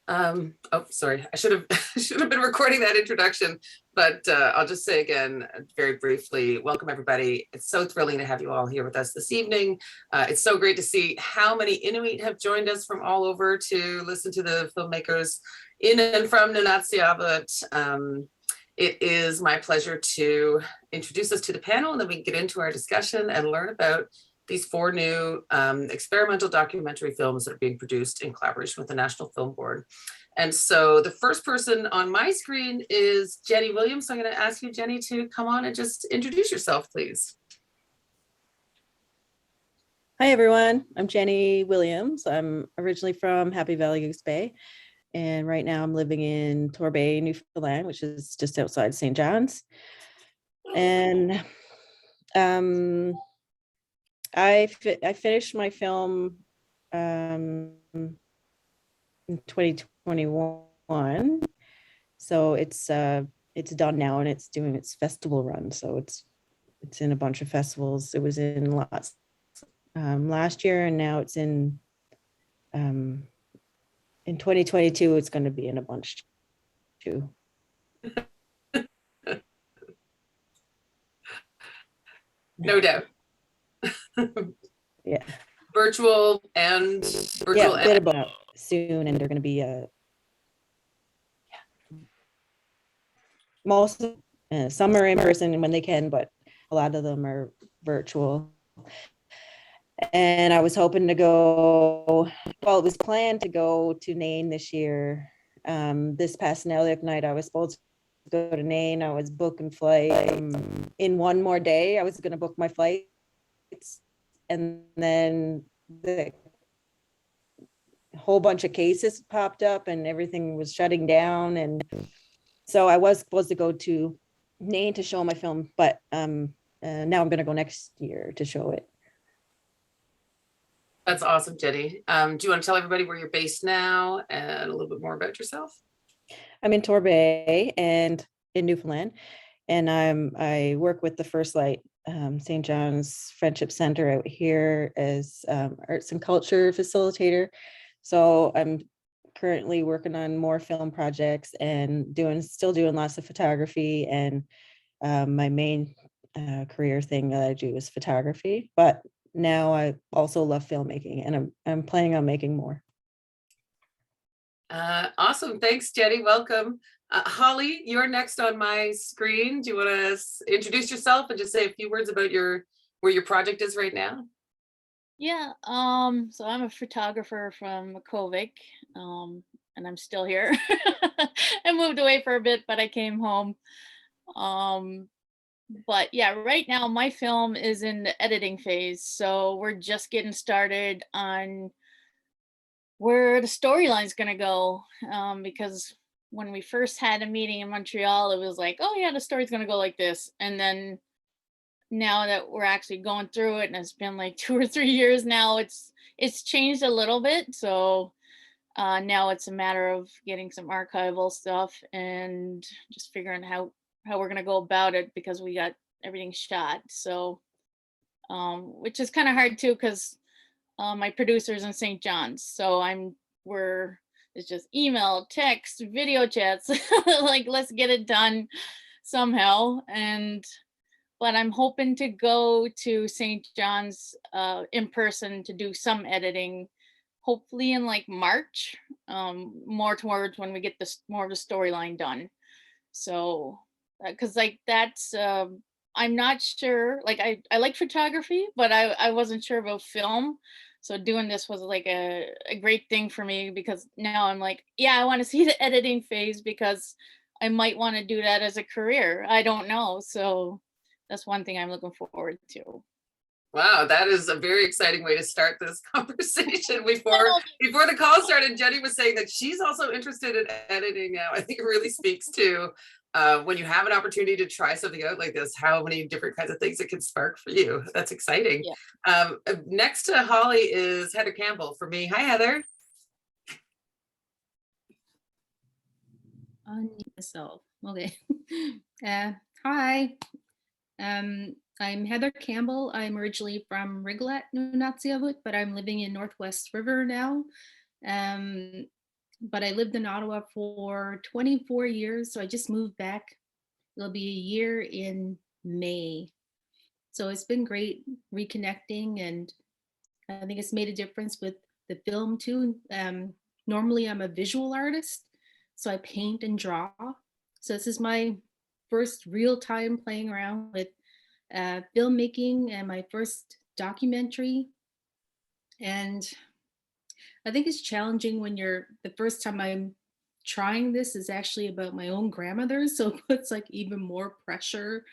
Oh, sorry. I should have should have been recording that introduction, but I'll just say again, very briefly, welcome everybody. It's so thrilling to have you all here with us this evening. It's so great to see how many Inuit have joined us from all over to listen to the filmmakers in and from Nunatsiavut. It is my pleasure to introduce us to the panel, and then we can get into our discussion and learn about these four new experimental documentary films that are being produced in collaboration with the National Film Board. And so the first person on my screen is Jennie Williams. So I'm going to ask you, Jennie, to come on and just introduce yourself, please. Hi, everyone. I'm Jennie Williams. I'm originally from Happy Valley Goose Bay. And right now I'm living in Torbay, Newfoundland, which is just outside St. John's. And I finished my film in 2021, so it's done now and it's doing its festival run. So it's in a bunch of festivals. It was in lots last year, and now it's in 2022. It's going to be in a bunch too. No doubt. Yeah. Virtual yeah, a bit about soon, and they're going to be most some are in person when they can, but a lot of them are virtual. And I was hoping to go, well, it was planned to go to Nain this year. This past night I was supposed to go to Nain. I was booking flight in one more day. I was going to book my flights, and then the whole bunch of cases popped up and everything was shutting down. And so I was supposed to go to Nain to show my film, but now I'm going to go next year to show it. That's awesome, Jennie. Do you want to tell everybody where you're based now and a little bit more about yourself? I'm in Torbay and in Newfoundland, and I work with the First Light St. John's Friendship Center out here as arts and culture facilitator. So I'm currently working on more film projects and still doing lots of photography, and my main career thing that I do is photography, but now I also love filmmaking, and I'm planning on making more. Awesome. Thanks, Jennie. Welcome. Holly, you're next on my screen. Do you want to introduce yourself and just say a few words about where your project is right now? Yeah, so I'm a photographer from Makkovik, and I'm still here. I moved away for a bit, but I came home. But yeah, right now my film is in the editing phase, so we're just getting started on where the storyline's gonna go. Because when we first had a meeting in Montreal, it was like, oh yeah, the story's gonna go like this, and then now that we're actually going through it and it's been like 2 or 3 years now, it's changed a little bit. So now it's a matter of getting some archival stuff and just figuring how we're going to go about it, because we got everything shot. So which is kind of hard too, because my producer's in St. John's, so it's just email, text, video chats, like let's get it done somehow. But I'm hoping to go to St. John's in person to do some editing, hopefully in like March, more towards when we get more of the storyline done. So, because like that's, I'm not sure, like I like photography, but I wasn't sure about film. So doing this was like a great thing for me, because now I'm like, yeah, I want to see the editing phase, because I might want to do that as a career. I don't know. So that's one thing I'm looking forward to. Wow, that is a very exciting way to start this conversation. Before the call started, Jennie was saying that she's also interested in editing now. I think it really speaks to when you have an opportunity to try something out like this, how many different kinds of things it can spark for you. That's exciting. Yeah. Next to Holly is Heather Campbell for me. Hi, Heather. Unmute myself. Okay. Hi. I'm Heather Campbell. I'm originally from Rigolet, Nunatsiavut, but I'm living in Northwest River now. but I lived in Ottawa for 24 years. So I just moved back. It'll be a year in May. So it's been great reconnecting, and I think it's made a difference with the film too. Normally I'm a visual artist, so I paint and draw. So this is my first real time playing around with filmmaking and my first documentary. And I think it's challenging when the first time I'm trying this is actually about my own grandmother. So it puts like even more pressure,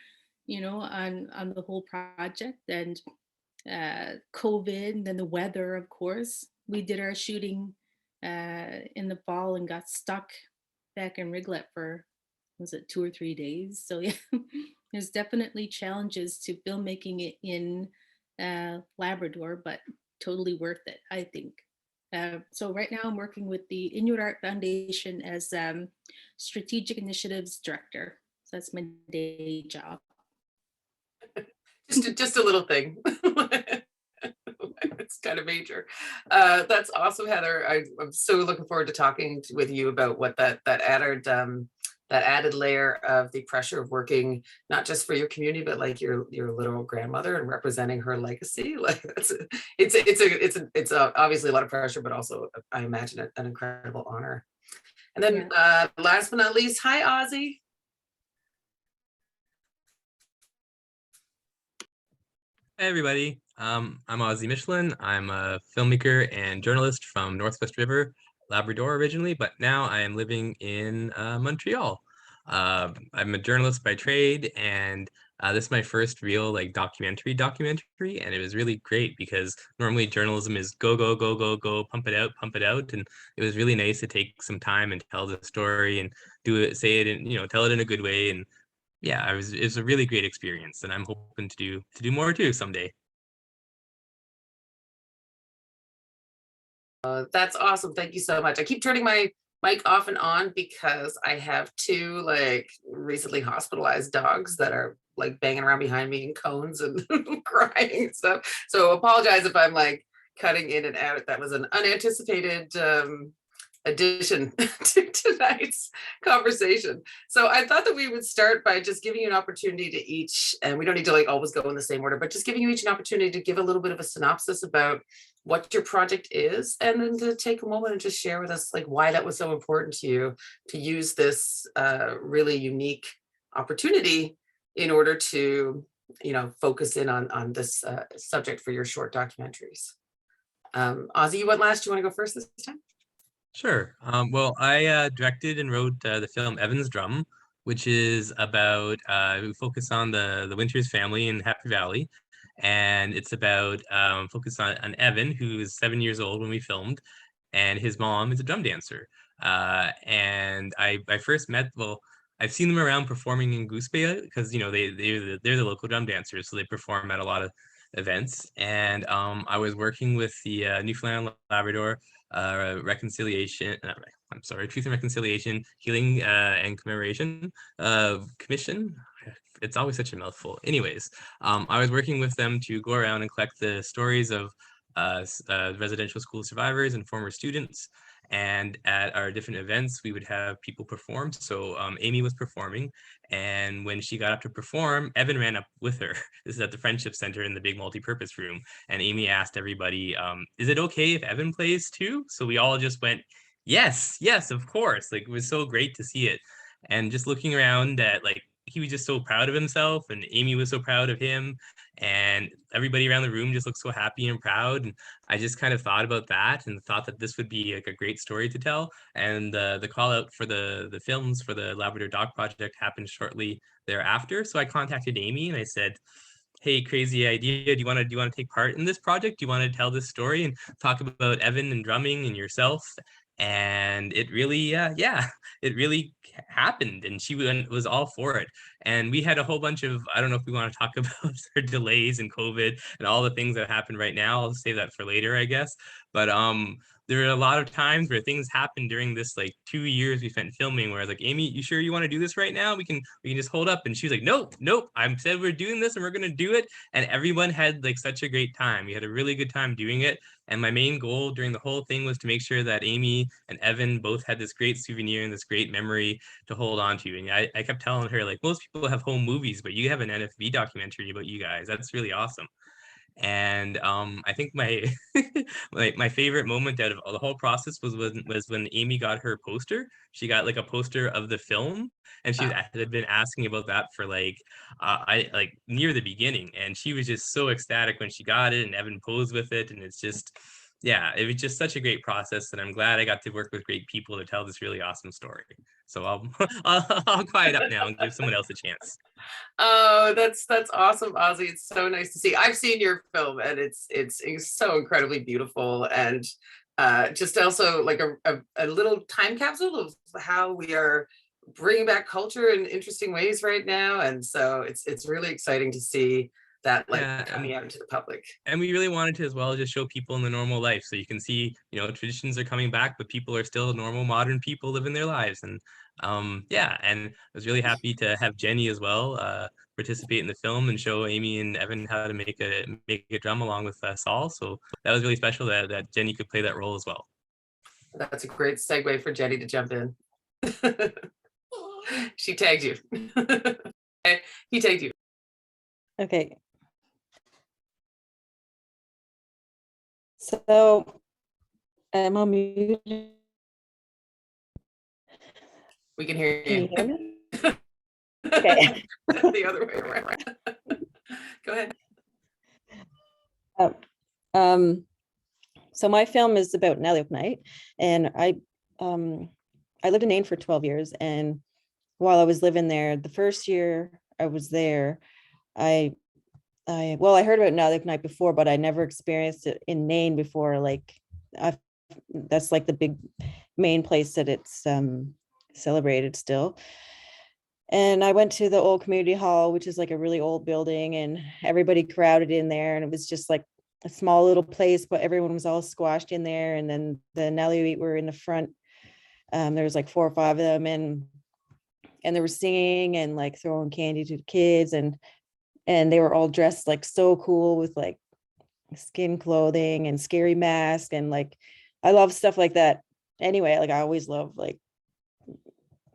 on the whole project, and COVID, and then the weather, of course. We did our shooting in the fall and got stuck back in Riglet for, was it 2 or 3 days? So yeah, there's definitely challenges to filmmaking it in Labrador, but totally worth it, I think. So right now I'm working with the Inuit Art Foundation as Strategic Initiatives Director. So that's my day job. Just a little thing. It's kind of major. That's awesome, Heather. I'm so looking forward to talking with you about what that added layer of the pressure of working not just for your community, but like your literal grandmother and representing her legacy. Like it's obviously a lot of pressure, but also I imagine an incredible honor. And then last but not least, hi Ozzy. Hey everybody, I'm Ossie Michelin. I'm a filmmaker and journalist from Northwest River, Labrador originally, but now I am living in Montreal. I'm a journalist by trade, and this is my first real like documentary, and it was really great because normally journalism is go, go, go, go, go, pump it out, and it was really nice to take some time and tell the story and say it, and tell it in a good way. And yeah, it was a really great experience, and I'm hoping to do more too someday. That's awesome. Thank you so much. I keep turning my mic off and on because I have 2 like recently hospitalized dogs that are like banging around behind me in cones and crying and stuff. So apologize if I'm like cutting in and out. That was an unanticipated addition to tonight's conversation. So I thought that we would start by just giving you an opportunity to each, and we don't need to like always go in the same order, but just giving you each an opportunity to give a little bit of a synopsis about what your project is, and then to take a moment and just share with us like why that was so important to you to use this really unique opportunity in order to focus in on this subject for your short documentaries. Ozzy, you went last. You want to go first this time? Sure. Well, I directed and wrote the film Evan's Drum, which is about we focus on the Winters family in Happy Valley, and it's about focus on Evan, who is 7 years old when we filmed, and his mom is a drum dancer. And I first met, well, I've seen them around performing in Goose Bay because they're the local drum dancers, so they perform at a lot of events. And I was working with the Newfoundland Labrador reconciliation. I'm sorry, Truth and Reconciliation, Healing and Commemoration Commission. It's always such a mouthful. Anyways, I was working with them to go around and collect the stories of residential school survivors and former students. And at our different events, we would have people perform. So Amy was performing, and when she got up to perform, Evan ran up with her. This is at the Friendship Center in the big multi-purpose room. And Amy asked everybody, is it okay if Evan plays too? So we all just went, yes, of course. Like, it was so great to see it. And just looking around at like, he was just so proud of himself, and Amy was so proud of him, and everybody around the room just looked so happy and proud. And I just kind of thought about that and thought that this would be like a great story to tell. And the call out for the films for the Labrador Doc Project happened shortly thereafter. So I contacted Amy and I said, hey, crazy idea. Do you want to take part in this project? Do you want to tell this story and talk about Evan and drumming and yourself? And it really, it really happened, and she was all for it. And we had a whole bunch of, I don't know if we want to talk about her delays and COVID and all the things that happened right now. I'll save that for later, I guess. But there are a lot of times where things happen during this like 2 years we spent filming where I was like, Amy, you sure you want to do this right now? We can just hold up. And she was like, nope, I said we're doing this and we're gonna do it. And everyone had like such a great time. We had a really good time doing it. And my main goal during the whole thing was to make sure that Amy and Evan both had this great souvenir and this great memory to hold on to. And I kept telling her, like, most people have home movies, but you have an NFB documentary about you guys. That's really awesome. And I think my my favorite moment out of the whole process was when Amy got her poster. She got like a poster of the film, and she had been asking about that for like I like near the beginning, and she was just so ecstatic when she got it, and Evan posed with it, and it's just, yeah, it was just such a great process, and I'm glad I got to work with great people to tell this really awesome story. So I'll quiet up now and give someone else a chance. Oh, that's awesome, Ozzy. It's so nice to see. I've seen your film, and it's so incredibly beautiful, and just also like a little time capsule of how we are bringing back culture in interesting ways right now. And so it's really exciting to see that like coming out into the public. And we really wanted to as well just show people in the normal life, so you can see, traditions are coming back, but people are still normal modern people living their lives. And yeah, and I was really happy to have Jennie as well participate in the film and show Amy and Evan how to make a drum along with Saul. So that was really special that Jennie could play that role as well. That's a great segue for Jennie to jump in. She tagged you. He tagged you. Okay. So I'm on mute. We can hear Can you. you hear me? Okay. The other way around. Go ahead. So my film is about Naliok Night, and I lived in Maine for 12 years, and while I was living there, the first year I was there, I heard about Naliok Night before, but I never experienced it in Maine before. Like that's like the big main place that it's celebrated still. And I went to the old community hall, which is like a really old building, and everybody crowded in there, and it was just like a small little place, but everyone was all squashed in there. And then the Naliuit were in the front. There was like 4 or 5 of them, and they were singing and like throwing candy to the kids, and they were all dressed like so cool with like skin clothing and scary mask, and like I love stuff like that anyway. Like I always love like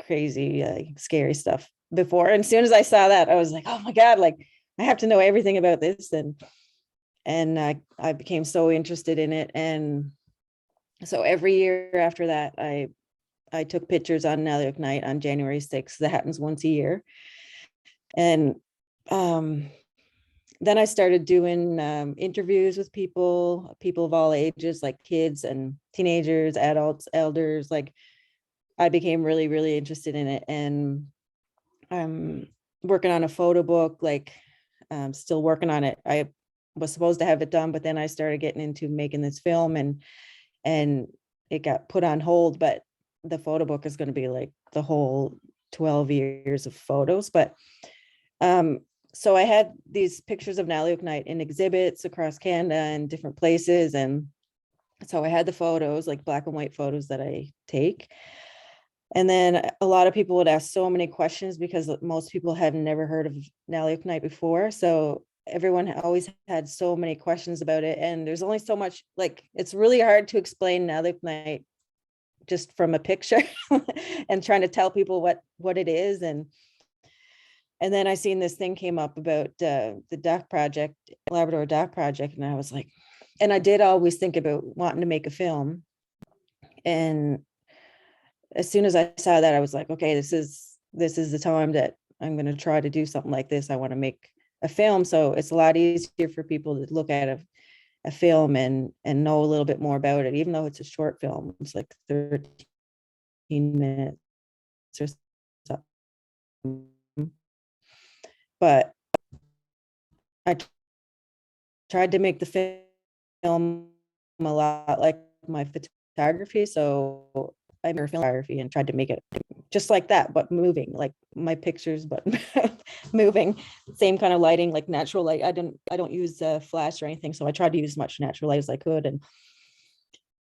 crazy scary stuff before, and as soon as I saw that, I was like, oh my god, like I have to know everything about this. And I became so interested in it, and so every year after that I took pictures on Naliok Night on January 6th. That happens once a year. And then I started doing interviews with people of all ages, like kids and teenagers, adults, elders. Like I became really, really interested in it. And I'm working on a photo book, like still working on it. I was supposed to have it done, but then I started getting into making this film, and it got put on hold. But the photo book is going to be like the whole 12 years of photos. But so I had these pictures of Naliok Night in exhibits across Canada and different places. And so I had the photos, like black and white photos that I take. And then a lot of people would ask so many questions because most people had never heard of Naliok Night before. So everyone always had so many questions about it. And there's only so much, like, it's really hard to explain Naliok Night just from a picture and trying to tell people what it is. And then I seen this thing came up about the duck project, Labrador Duck Project. And I was like, and I did always think about wanting to make a film. And as soon as I saw that, I was like, okay, this is the time that I'm going to try to do something like this. I want to make a film. So it's a lot easier for people to look at a film and know a little bit more about it, even though it's a short film. It's like 13 minutes or something. But I tried to make the film a lot like my photography. So I made photography and tried to make it just like that, but moving, like my pictures, but moving, same kind of lighting, like natural light. I don't use flash or anything. So I tried to use as much natural light as I could.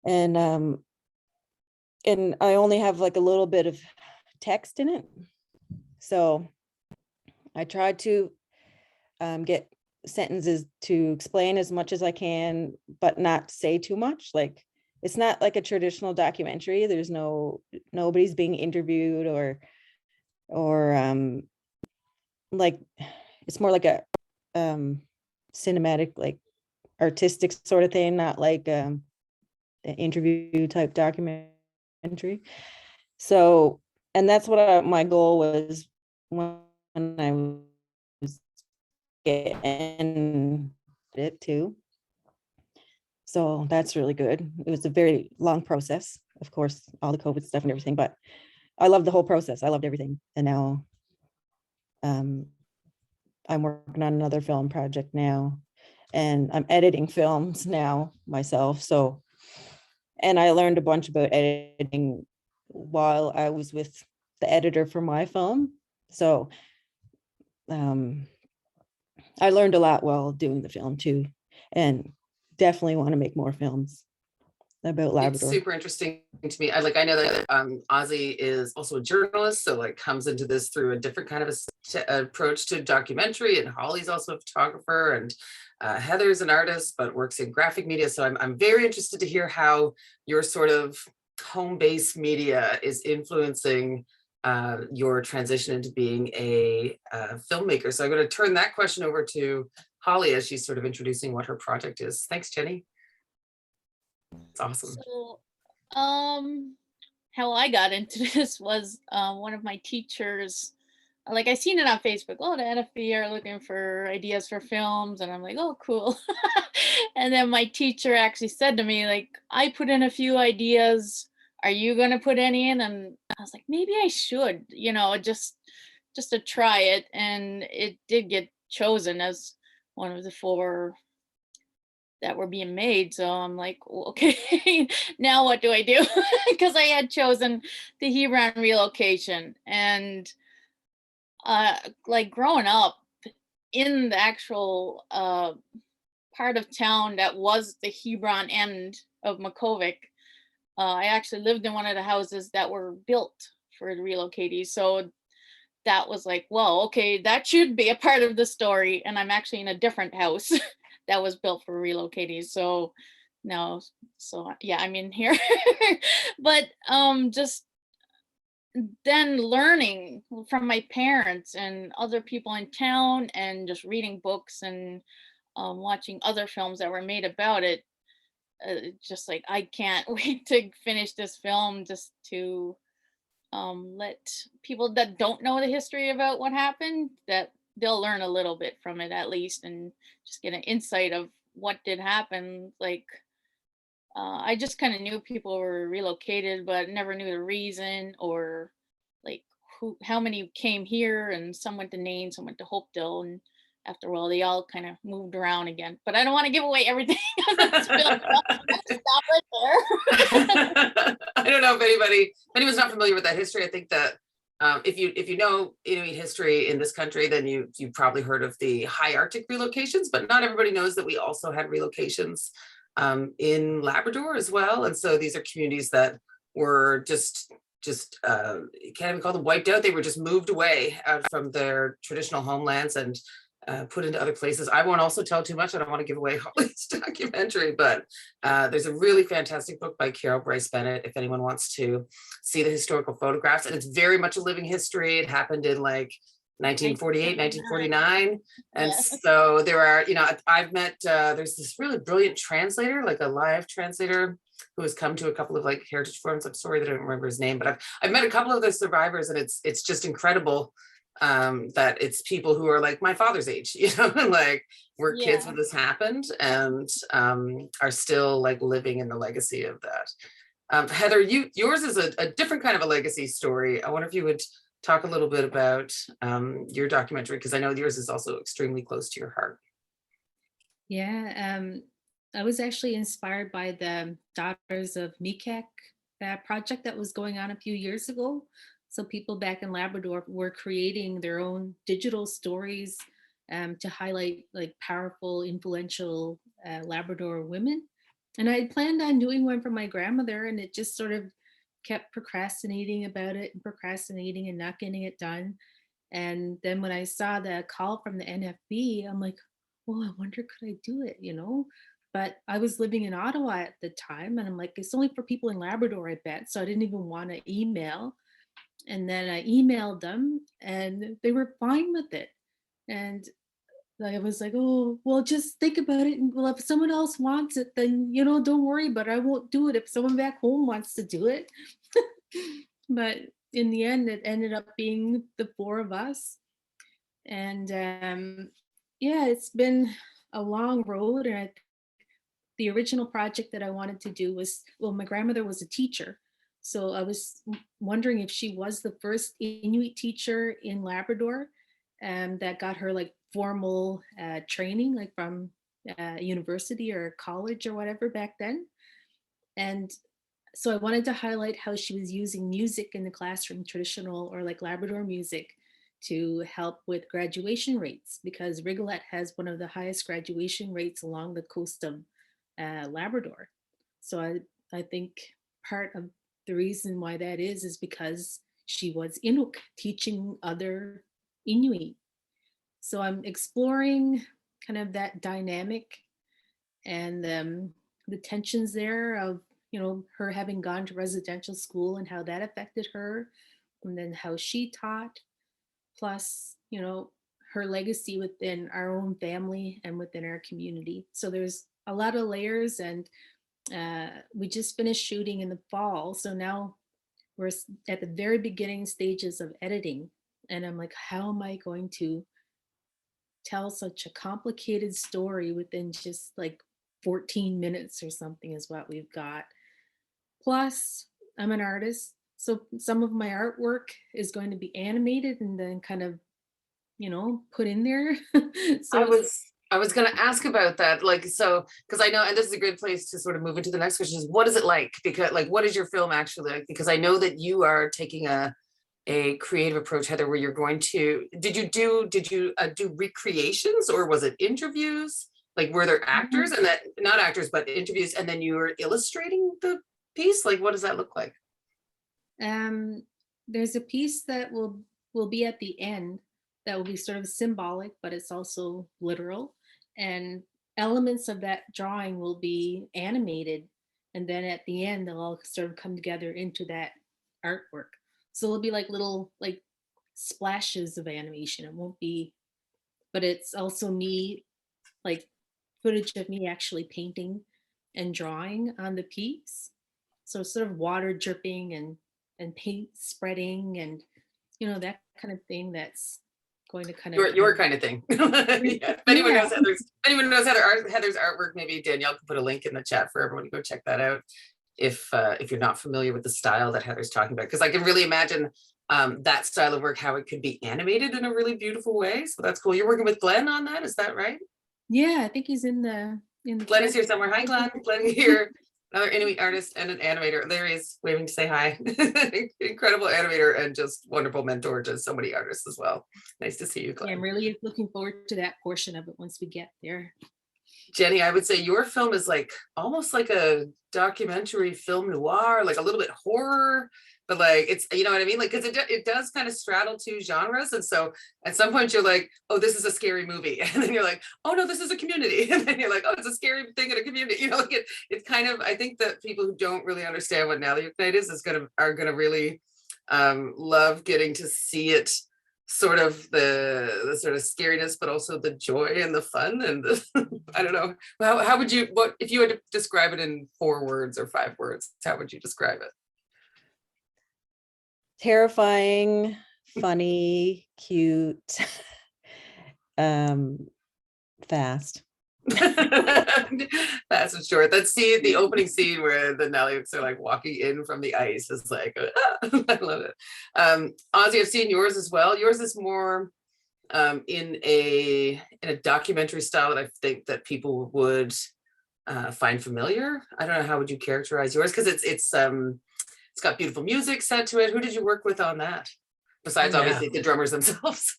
And I only have like a little bit of text in it. So I tried to get sentences to explain as much as I can, but not say too much. Like, it's not like a traditional documentary. There's nobody's being interviewed or like, it's more like a cinematic, like artistic sort of thing, not like an interview type documentary. So, and that's what my goal was when I was getting it too. So that's really good. It was a very long process, of course, all the COVID stuff and everything, but I loved the whole process. I loved everything. And now I'm working on another film project now, and I'm editing films now myself. So, and I learned a bunch about editing while I was with the editor for my film. So I learned a lot while doing the film too, and definitely want to make more films about Labrador. It's super interesting to me. I know that Ozzy is also a journalist, so like comes into this through a different kind of approach to documentary, and Holly's also a photographer, and Heather's an artist but works in graphic media. So I'm very interested to hear how your sort of home-based media is influencing your transition into being a filmmaker. So I'm going to turn that question over to Holly as she's sort of introducing what her project is. Thanks, Jenny. It's awesome. So, how I got into this was one of my teachers. Like, I seen it on Facebook. Oh, the NFB are looking for ideas for films, and I'm like, oh, cool. And then my teacher actually said to me, like, I put in a few ideas. Are you gonna put any in? And I was like, maybe I should, just to try it. And it did get chosen as one of the 4 that were being made. So I'm like, okay, now what do I do? Because I had chosen the Hebron Relocation, and like growing up in the actual part of town that was the Hebron end of Makkovik, I actually lived in one of the houses that were built for the relocatees. So that was like, well, okay, that should be a part of the story. And I'm actually in a different house that was built for relocatees. So no, so yeah, I'm in here. But just then learning from my parents and other people in town, and just reading books and watching other films that were made about it, just like, I can't wait to finish this film, just to let people that don't know the history about what happened, that they'll learn a little bit from it at least, and just get an insight of what did happen. Like, I just kind of knew people were relocated, but never knew the reason, or like how many came here, and some went to Nain, some went to Hopedale, and after a while they all kind of moved around again. But I don't want to give away everything. Stop right there. I don't know if anyone's not familiar with that history. I think that if you know Inuit history in this country, then you've probably heard of the high Arctic relocations, but not everybody knows that we also had relocations in Labrador as well. And so these are communities that were just can't even call them wiped out. They were just moved away from their traditional homelands and put into other places. I won't also tell too much. I don't want to give away Holly's documentary, but there's a really fantastic book by Carol Bryce Bennett if anyone wants to see the historical photographs. And it's very much a living history. It happened in like 1948, 1949. And so there are, I've met, there's this really brilliant translator, like a live translator who has come to a couple of like heritage forums. I'm sorry that I don't remember his name, but I've met a couple of the survivors, and it's just incredible that it's people who are like my father's age, like we're kids when this happened, and are still like living in the legacy of that. Heather, yours is a different kind of a legacy story. I wonder if you would talk a little bit about your documentary, because I know yours is also extremely close to your heart. Yeah, I was actually inspired by the Daughters of Makkovik project that was going on a few years ago. So people back in Labrador were creating their own digital stories to highlight like powerful, influential Labrador women. And I had planned on doing one for my grandmother, and it just sort of kept procrastinating about it and procrastinating and not getting it done. And then when I saw the call from the NFB, I'm like, well, I wonder, could I do it, you know? But I was living in Ottawa at the time, and I'm like, it's only for people in Labrador, I bet. So I didn't even want to email. And then I emailed them, and they were fine with it. And I was like, oh, well, just think about it. And well, if someone else wants it, then, you know, don't worry, but I won't do it if someone back home wants to do it. But in the end, it ended up being the four of us. And yeah, it's been a long road. And the original project that I wanted to do was, well, my grandmother was a teacher. So I was wondering if she was the first Inuit teacher in Labrador, that got her like formal training, like from university or college or whatever back then. And so I wanted to highlight how she was using music in the classroom, traditional or like Labrador music, to help with graduation rates, because Rigolet has one of the highest graduation rates along the coast of Labrador. So I think part of the reason why that is because she was Inuk, teaching other Inuit. So I'm exploring kind of that dynamic and the tensions there of, you know, her having gone to residential school and how that affected her, and then how she taught, plus, you know, her legacy within our own family and within our community. So there's a lot of layers, and we just finished shooting in the fall. So now we're at the very beginning stages of editing. And I'm like, how am I going to tell such a complicated story within just like 14 minutes or something is what we've got. Plus, I'm an artist. So some of my artwork is going to be animated and then kind of, you know, put in there. So I was going to ask about that, like, so because I know, and this is a good place to sort of move into the next question, is what is it like? Because like, what is your film actually like? Because I know that you are taking a creative approach, Heather, where you're going to, did you do recreations, or was it interviews? Like, were there actors and that, not actors, but interviews, and then you were illustrating the piece? Like, what does that look like? There's a piece that will be at the end that will be sort of symbolic, but it's also literal. And elements of that drawing will be animated. And then at the end, they'll all sort of come together into that artwork. So it'll be like little like splashes of animation. It won't be, but it's also me, like footage of me actually painting and drawing on the piece. So sort of water dripping and paint spreading and, you know, that kind of thing that's going to kind of Your kind of thing. Yeah. If anyone knows Heather's artwork, maybe Danielle can put a link in the chat for everyone to go check that out if you're not familiar with the style that Heather's talking about, because I can really imagine that style of work, how it could be animated in a really beautiful way. So that's cool. You're working with Glenn on that, is that right? Yeah, I think he's in the Glenn is here somewhere. Hi, Glenn. Glenn here. Another Inuit artist and an animator. There he is, waving to say hi. Incredible animator and just wonderful mentor to so many artists as well. Nice to see you, Glenn. Yeah, I'm really looking forward to that portion of it once we get there. Jennie, I would say your film is like almost like a documentary film noir, like a little bit horror, but like it's, you know what I mean? Like, because it does kind of straddle two genres. And so at some point you're like, oh, this is a scary movie. And then you're like, oh no, this is a community. And then you're like, oh, it's a scary thing in a community. You know, like it's kind of, I think that people who don't really understand what Naluknite is are gonna really love getting to see it, sort of the sort of scariness, but also the joy and the fun and the, I don't know. How would you, what if you had to describe it in 4 words or 5 words, how would you describe it? Terrifying, funny, cute, fast. Fast and short. That scene, the opening scene where the Nalyuks are like walking in from the ice is like, I love it. Ozzy, I've seen yours as well. Yours is more in a documentary style that I think that people would find familiar. I don't know, how would you characterize yours? Because it's got beautiful music set to it. Who did you work with on that? Besides, obviously, the drummers themselves.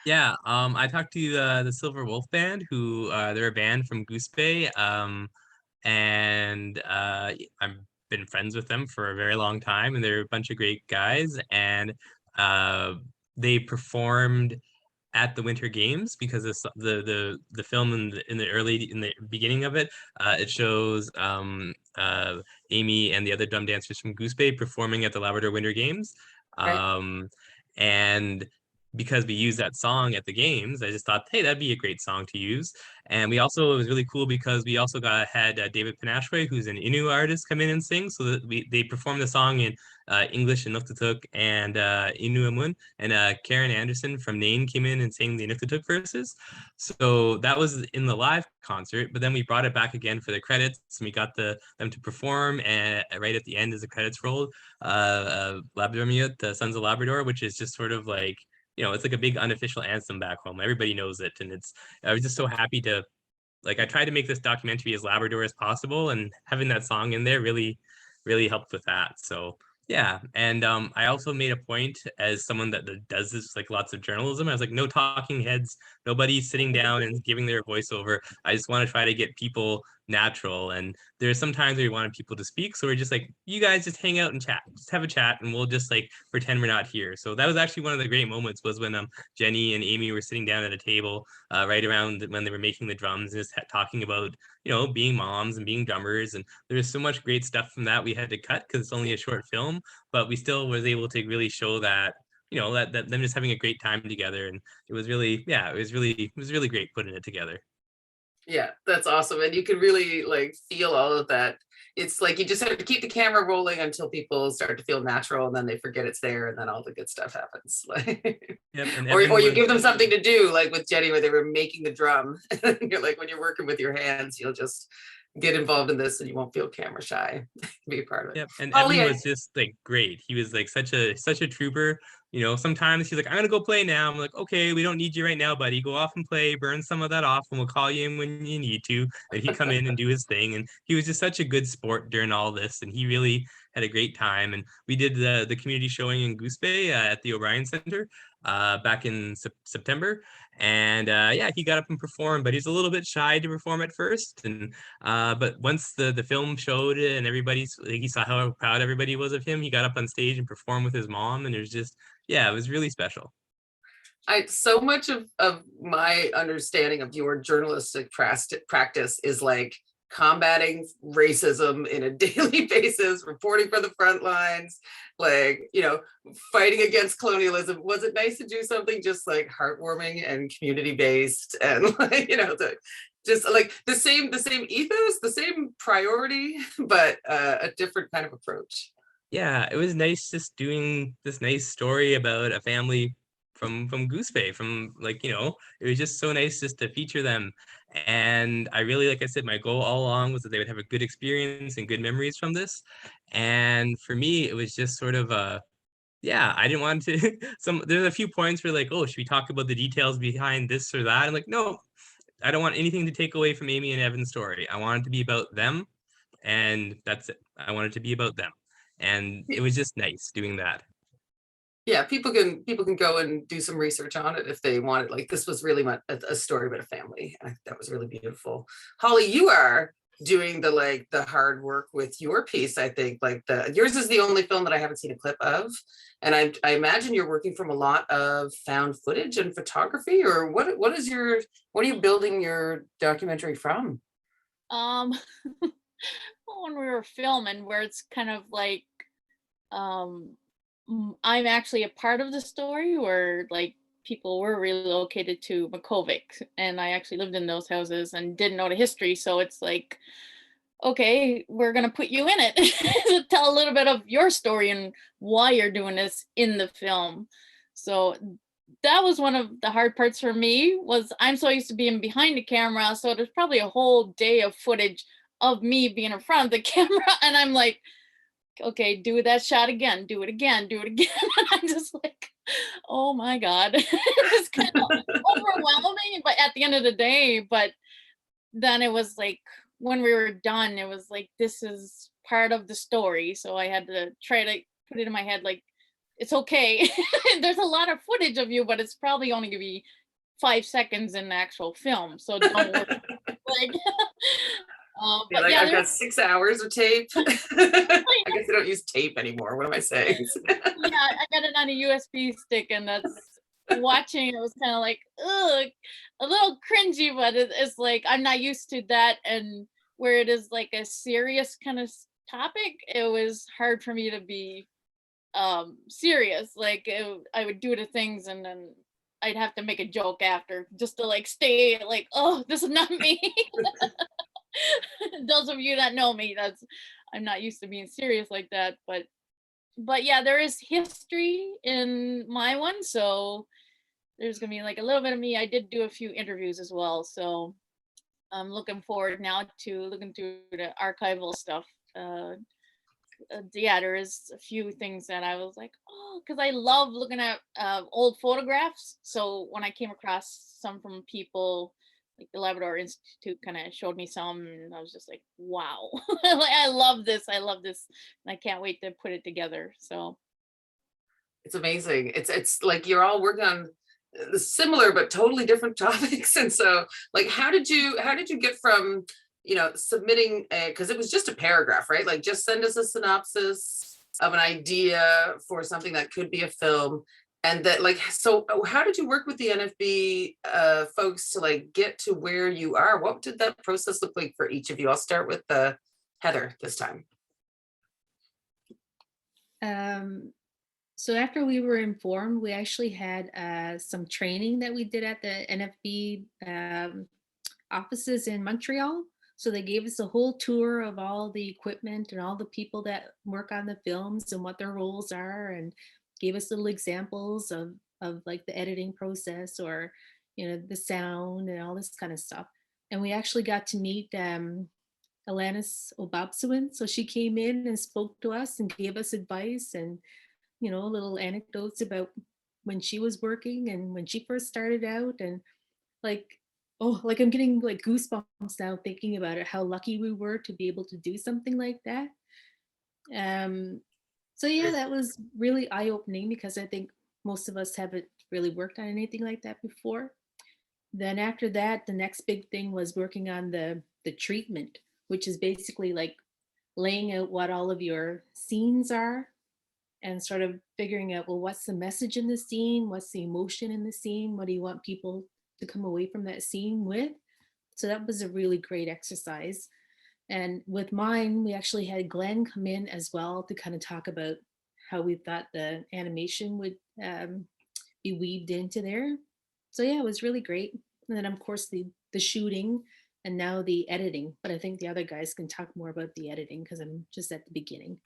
Yeah, I talked to the Silver Wolf Band, who they're a band from Goose Bay, and I've been friends with them for a very long time, and they're a bunch of great guys. And they performed at the Winter Games because the film in the beginning of it, it shows Amy and the other drum dancers from Goose Bay performing at the Labrador Winter Games. Right. And because we used that song at the games, I just thought, hey, that'd be a great song to use. And it was really cool because we also had David Panashwe, who's an Inuit artist, come in and sing. So that they performed the song in English and Nunatsiavut and Inuit, and Karen Andersen from Nain came in and sang the Nunatsiavut verses. So that was in the live concert, but then we brought it back again for the credits, and we got them to perform, and right at the end as the credits rolled, Labrador, the Sons of Labrador, which is just sort of like, it's like a big unofficial anthem back home. Everybody knows it. And I was just so happy to, like, I tried to make this documentary as Labrador as possible, and having that song in there really, really helped with that. So yeah. And I also made a point, as someone that does this, like lots of journalism, I was like, no talking heads, nobody sitting down and giving their voiceover. I just want to try to get people natural. And there's some times where we wanted people to speak. So we're just like, you guys just hang out and chat, just have a chat, and we'll just like pretend we're not here. So that was actually one of the great moments, was when Jennie and Amy were sitting down at a table right around when they were making the drums, and just talking about, being moms and being drummers. And there was so much great stuff from that we had to cut because it's only a short film, but we still was able to really show that, that them just having a great time together. And it was really, it was really great putting it together. Yeah, that's awesome. And you can really like feel all of that. It's like you just have to keep the camera rolling until people start to feel natural, and then they forget it's there, and then all the good stuff happens. Yep, and or you give them something to do, like with Jennie, where they were making the drum. You're like, when you're working with your hands, you'll just get involved in this and you won't feel camera shy. Be a part of it. Yep, and Holly, Evan was just like great. He was like such a trooper. Sometimes he's like, I'm gonna go play now. I'm like, okay, we don't need you right now, buddy. Go off and play, burn some of that off, and we'll call you in when you need to. And he'd come in and do his thing. And he was just such a good sport during all this. And he really had a great time. And we did the community showing in Goose Bay at the O'Brien Center back in September. And yeah, he got up and performed, but he's a little bit shy to perform at first. And but once the film showed it, and he saw how proud everybody was of him, he got up on stage and performed with his mom. And it was just, yeah, it was really special. So much of my understanding of your journalistic practice is like combating racism in a daily basis, reporting for the front lines, like, fighting against colonialism. Was it nice to do something just like heartwarming and community based, and like, just like the same ethos, the same priority, but a different kind of approach? Yeah, it was nice just doing this nice story about a family from Goose Bay, from like, it was just so nice just to feature them. And I really, like I said, my goal all along was that they would have a good experience and good memories from this. And for me, it was just sort of yeah, I didn't want to there's a few points where like, oh, should we talk about the details behind this or that? I'm like, no, I don't want anything to take away from Amy and Evan's story. I want it to be about them, and that's it. I want it to be about them. And it was just nice doing that. Yeah, people can go and do some research on it if they want it. Like, this was really a story about a family. That was really beautiful. Holly, you are doing the hard work with your piece. I think yours is the only film that I haven't seen a clip of, and I imagine you're working from a lot of found footage and photography. Or what are you building your documentary from? When we were filming, where it's kind of like I'm actually a part of the story, where like people were relocated to Makkovik, and I actually lived in those houses and didn't know the history. So it's like, okay, we're gonna put you in it to tell a little bit of your story and why you're doing this in the film. So that was one of the hard parts for me. Was I'm so used to being behind the camera, so there's probably a whole day of footage of me being in front of the camera, and I'm like, okay, do that shot again, do it again, do it again. And I'm just like, oh my God. It's kind of overwhelming, but at the end of the day, but then it was like, when we were done, it was like, this is part of the story. So I had to try to put it in my head, like, it's okay. There's a lot of footage of you, but it's probably only gonna be 5 seconds in the actual film. So don't worry. Like, You're But like, yeah, I've got there's 6 hours of tape. I guess I don't use tape anymore. What am I saying? yeah, I got it on a USB stick, and that's watching it was kind of like, ugh, a little cringy, but it's like I'm not used to that, and where it is like a serious kind of topic, it was hard for me to be serious. Like I would do the things, and then I'd have to make a joke after just to like stay like, oh, this is not me. Those of you that know me, that's I'm not used to being serious like that, but yeah, there is history in my one, so there's gonna be like a little bit of me. I did do a few interviews as well, so I'm looking forward now to looking through the archival stuff. Yeah, there is a few things that I was like, oh, because I love looking at old photographs. So when I came across some from people, like the Labrador Institute kind of showed me some, and I was just like, wow, like I love this, and I can't wait to put it together. So It's amazing. It's like you're all working on similar but totally different topics. And so like how did you get from, submitting because it was just a paragraph, right? Like just send us a synopsis of an idea for something that could be a film. And that like, so how did you work with the NFB folks to like get to where you are? What did that process look like for each of you? I'll start with Heather this time. So after we were informed, we actually had some training that we did at the NFB offices in Montreal. So they gave us a whole tour of all the equipment and all the people that work on the films and what their roles are, and gave us little examples of like the editing process, or the sound and all this kind of stuff. And we actually got to meet Alanis Obabsawin. So she came in and spoke to us and gave us advice and little anecdotes about when she was working and when she first started out. And like, oh, like I'm getting like goosebumps now thinking about it, how lucky we were to be able to do something like that. So yeah, that was really eye-opening, because I think most of us haven't really worked on anything like that before. Then after that, the next big thing was working on the treatment, which is basically like laying out what all of your scenes are, and sort of figuring out, well, what's the message in the scene? What's the emotion in the scene? What do you want people to come away from that scene with? So that was a really great exercise. And with mine, we actually had Glenn come in as well to kind of talk about how we thought the animation would be weaved into there. So yeah, it was really great. And then of course the shooting, and now the editing. But I think the other guys can talk more about the editing, because I'm just at the beginning.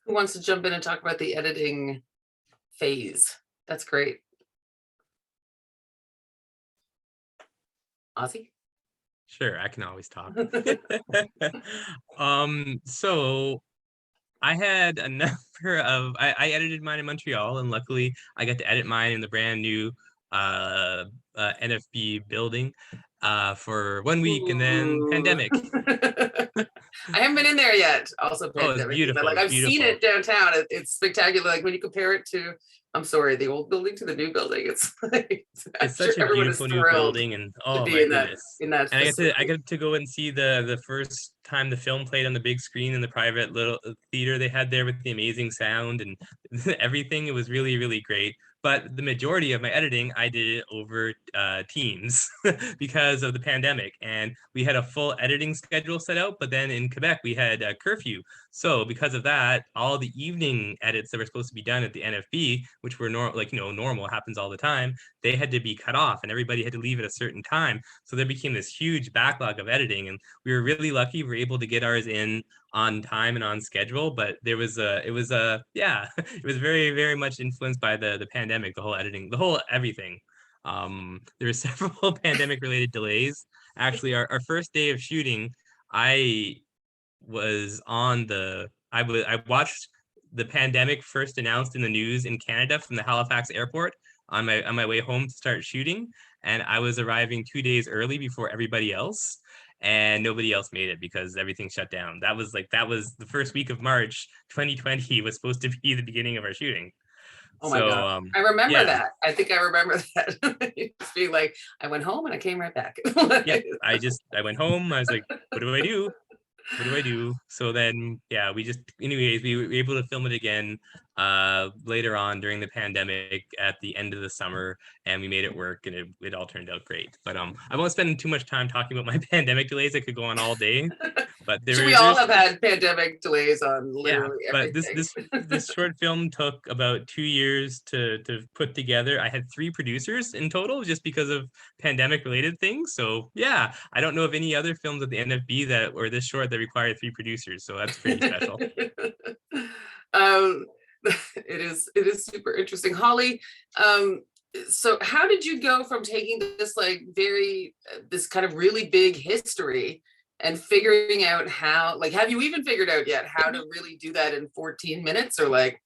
Who wants to jump in and talk about the editing phase? That's great. Ozzy? Sure, I can always talk. So I had a number of, I edited mine in Montreal, and luckily I got to edit mine in the brand new NFB building for 1 week, and then pandemic. I haven't been in there yet. Also Oh, it's pandemic. beautiful. But like I've seen beautiful. it downtown. It's spectacular. Like when you compare it to, I'm sorry, the old building to the new building. It's like It's such a beautiful new building, and oh my goodness. in that And I got to go and see the first time the film played on the big screen in the private little theater they had there with the amazing sound and everything. It was really, really great. But the majority of my editing, I did it over Teams because of the pandemic. And we had a full editing schedule set out, but then in Quebec, we had a curfew. So because of that, all the evening edits that were supposed to be done at the NFB, which were normal, happens all the time, they had to be cut off, and everybody had to leave at a certain time. So there became this huge backlog of editing, and we were really lucky we were able to get ours in on time and on schedule. But it was it was very, very much influenced by the pandemic, the whole editing, the whole everything. There were several pandemic related delays. Actually, our first day of shooting, I was on I watched the pandemic first announced in the news in Canada from the Halifax airport on my way home to start shooting, and I was arriving 2 days early before everybody else, and nobody else made it because everything shut down. That was the first week of March 2020 was supposed to be the beginning of our shooting. Oh my So God. I remember yeah, that. I think I remember that. Just being like, I went home and I came right back. yeah. I went home. I was like, what do I do? What do I do? So then, yeah, anyways, we were able to film it again later on during the pandemic at the end of the summer, and we made it work, and it all turned out great. But I won't spend too much time talking about my pandemic delays. I could go on all day, but Sure, we all have had pandemic delays on yeah, literally but everything. this short film took about 2 years to put together. I had 3 producers in total just because of pandemic related things. So yeah, I don't know of any other films at the NFB that or this short that required 3 producers. So that's pretty special. um, it is super interesting. Holly, so how did you go from taking this like this kind of really big history and figuring out how, like, have you even figured out yet how to really do that in 14 minutes or like,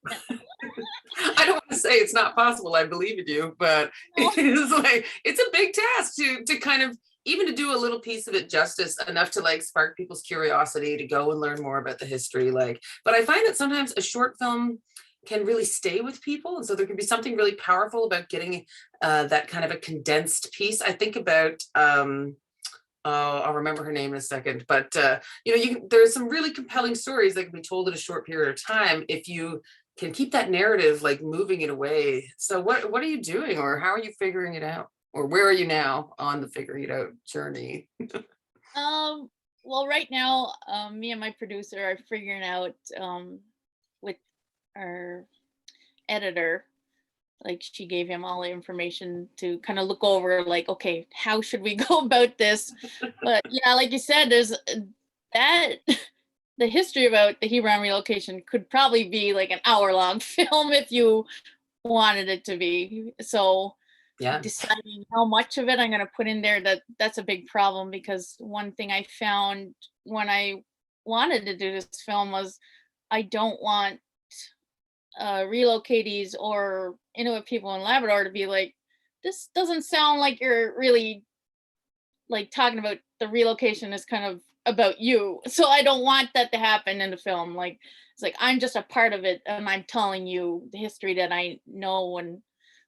I don't want to say it's not possible, I believe in you, but it is like, it's a big task to kind of, even to do a little piece of it justice enough to like spark people's curiosity to go and learn more about the history. Like, but I find that sometimes a short film can really stay with people. And so there can be something really powerful about getting that kind of a condensed piece. I think about, I'll remember her name in a second, but there's some really compelling stories that can be told in a short period of time if you can keep that narrative like moving in a way. So what are you doing, or how are you figuring it out, or where are you now on the figuring it out journey? Well, right now, me and my producer are figuring out with our editor, like she gave him all the information to kind of look over, like, okay, how should we go about this? But yeah, like you said, there's that the history about the Hebron relocation could probably be like an hour-long film if you wanted it to be. So Yeah. deciding how much of it I'm going to put in there, that's a big problem, because one thing I found when I wanted to do this film was I don't want relocatees or Inuit people in Labrador to be like, this doesn't sound like you're really like talking about the relocation is kind of about you. So I don't want that to happen in the film. Like, it's like, I'm just a part of it and I'm telling you the history that I know and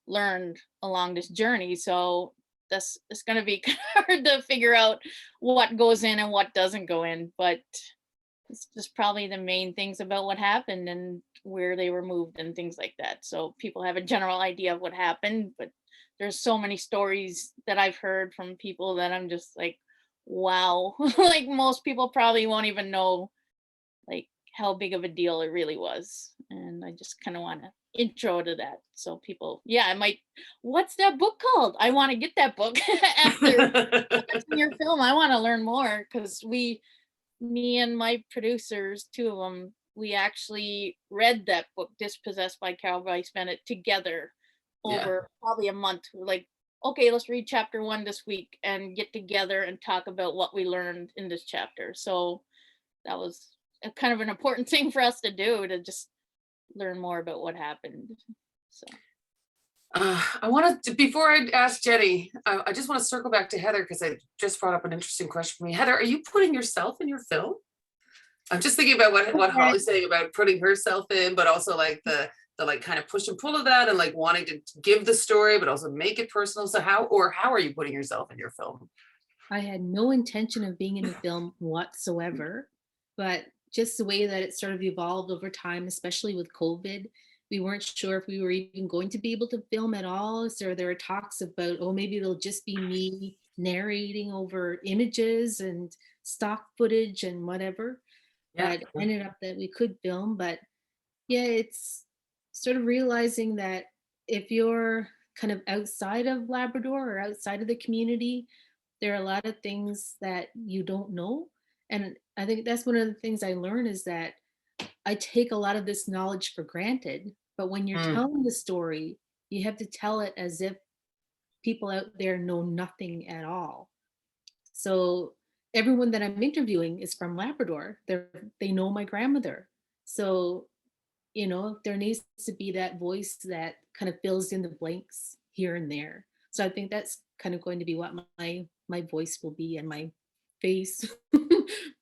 learned along this journey. So it's going to be hard to figure out what goes in and what doesn't go in, but it's just probably the main things about what happened and where they were moved and things like that. So people have a general idea of what happened, but there's so many stories that I've heard from people that I'm just like, wow. Like most people probably won't even know like how big of a deal it really was. And I just kind of want to intro to that. So people, yeah, I might, what's that book called? I want to get that book after watching your film. I want to learn more, because me and my producers, 2 of them, we actually read that book, Dispossessed by Cowboy Bennett, together over probably a month. We're like, okay, let's read chapter 1 this week and get together and talk about what we learned in this chapter. So that was a kind of an important thing for us to do, to just learn more about what happened. So I want to, before I ask Jennie, I just want to circle back to Heather, because I just brought up an interesting question for me. Heather, are you putting yourself in your film? I'm just thinking about what Holly's saying about putting herself in, but also like the like kind of push and pull of that, and like wanting to give the story, but also make it personal. So how are you putting yourself in your film? I had no intention of being in the film whatsoever, but just the way that it sort of evolved over time, especially with COVID, we weren't sure if we were even going to be able to film at all. So there were talks about, oh, maybe it'll just be me narrating over images and stock footage and whatever. But ended up that we could film. But yeah, it's sort of realizing that if you're kind of outside of Labrador or outside of the community, there are a lot of things that you don't know. And I think that's one of the things I learned, is that I take a lot of this knowledge for granted, but when you're telling the story, you have to tell it as if people out there know nothing at all. So everyone that I'm interviewing is from Labrador. They know my grandmother. So, there needs to be that voice that kind of fills in the blanks here and there. So I think that's kind of going to be what my voice will be, and my face.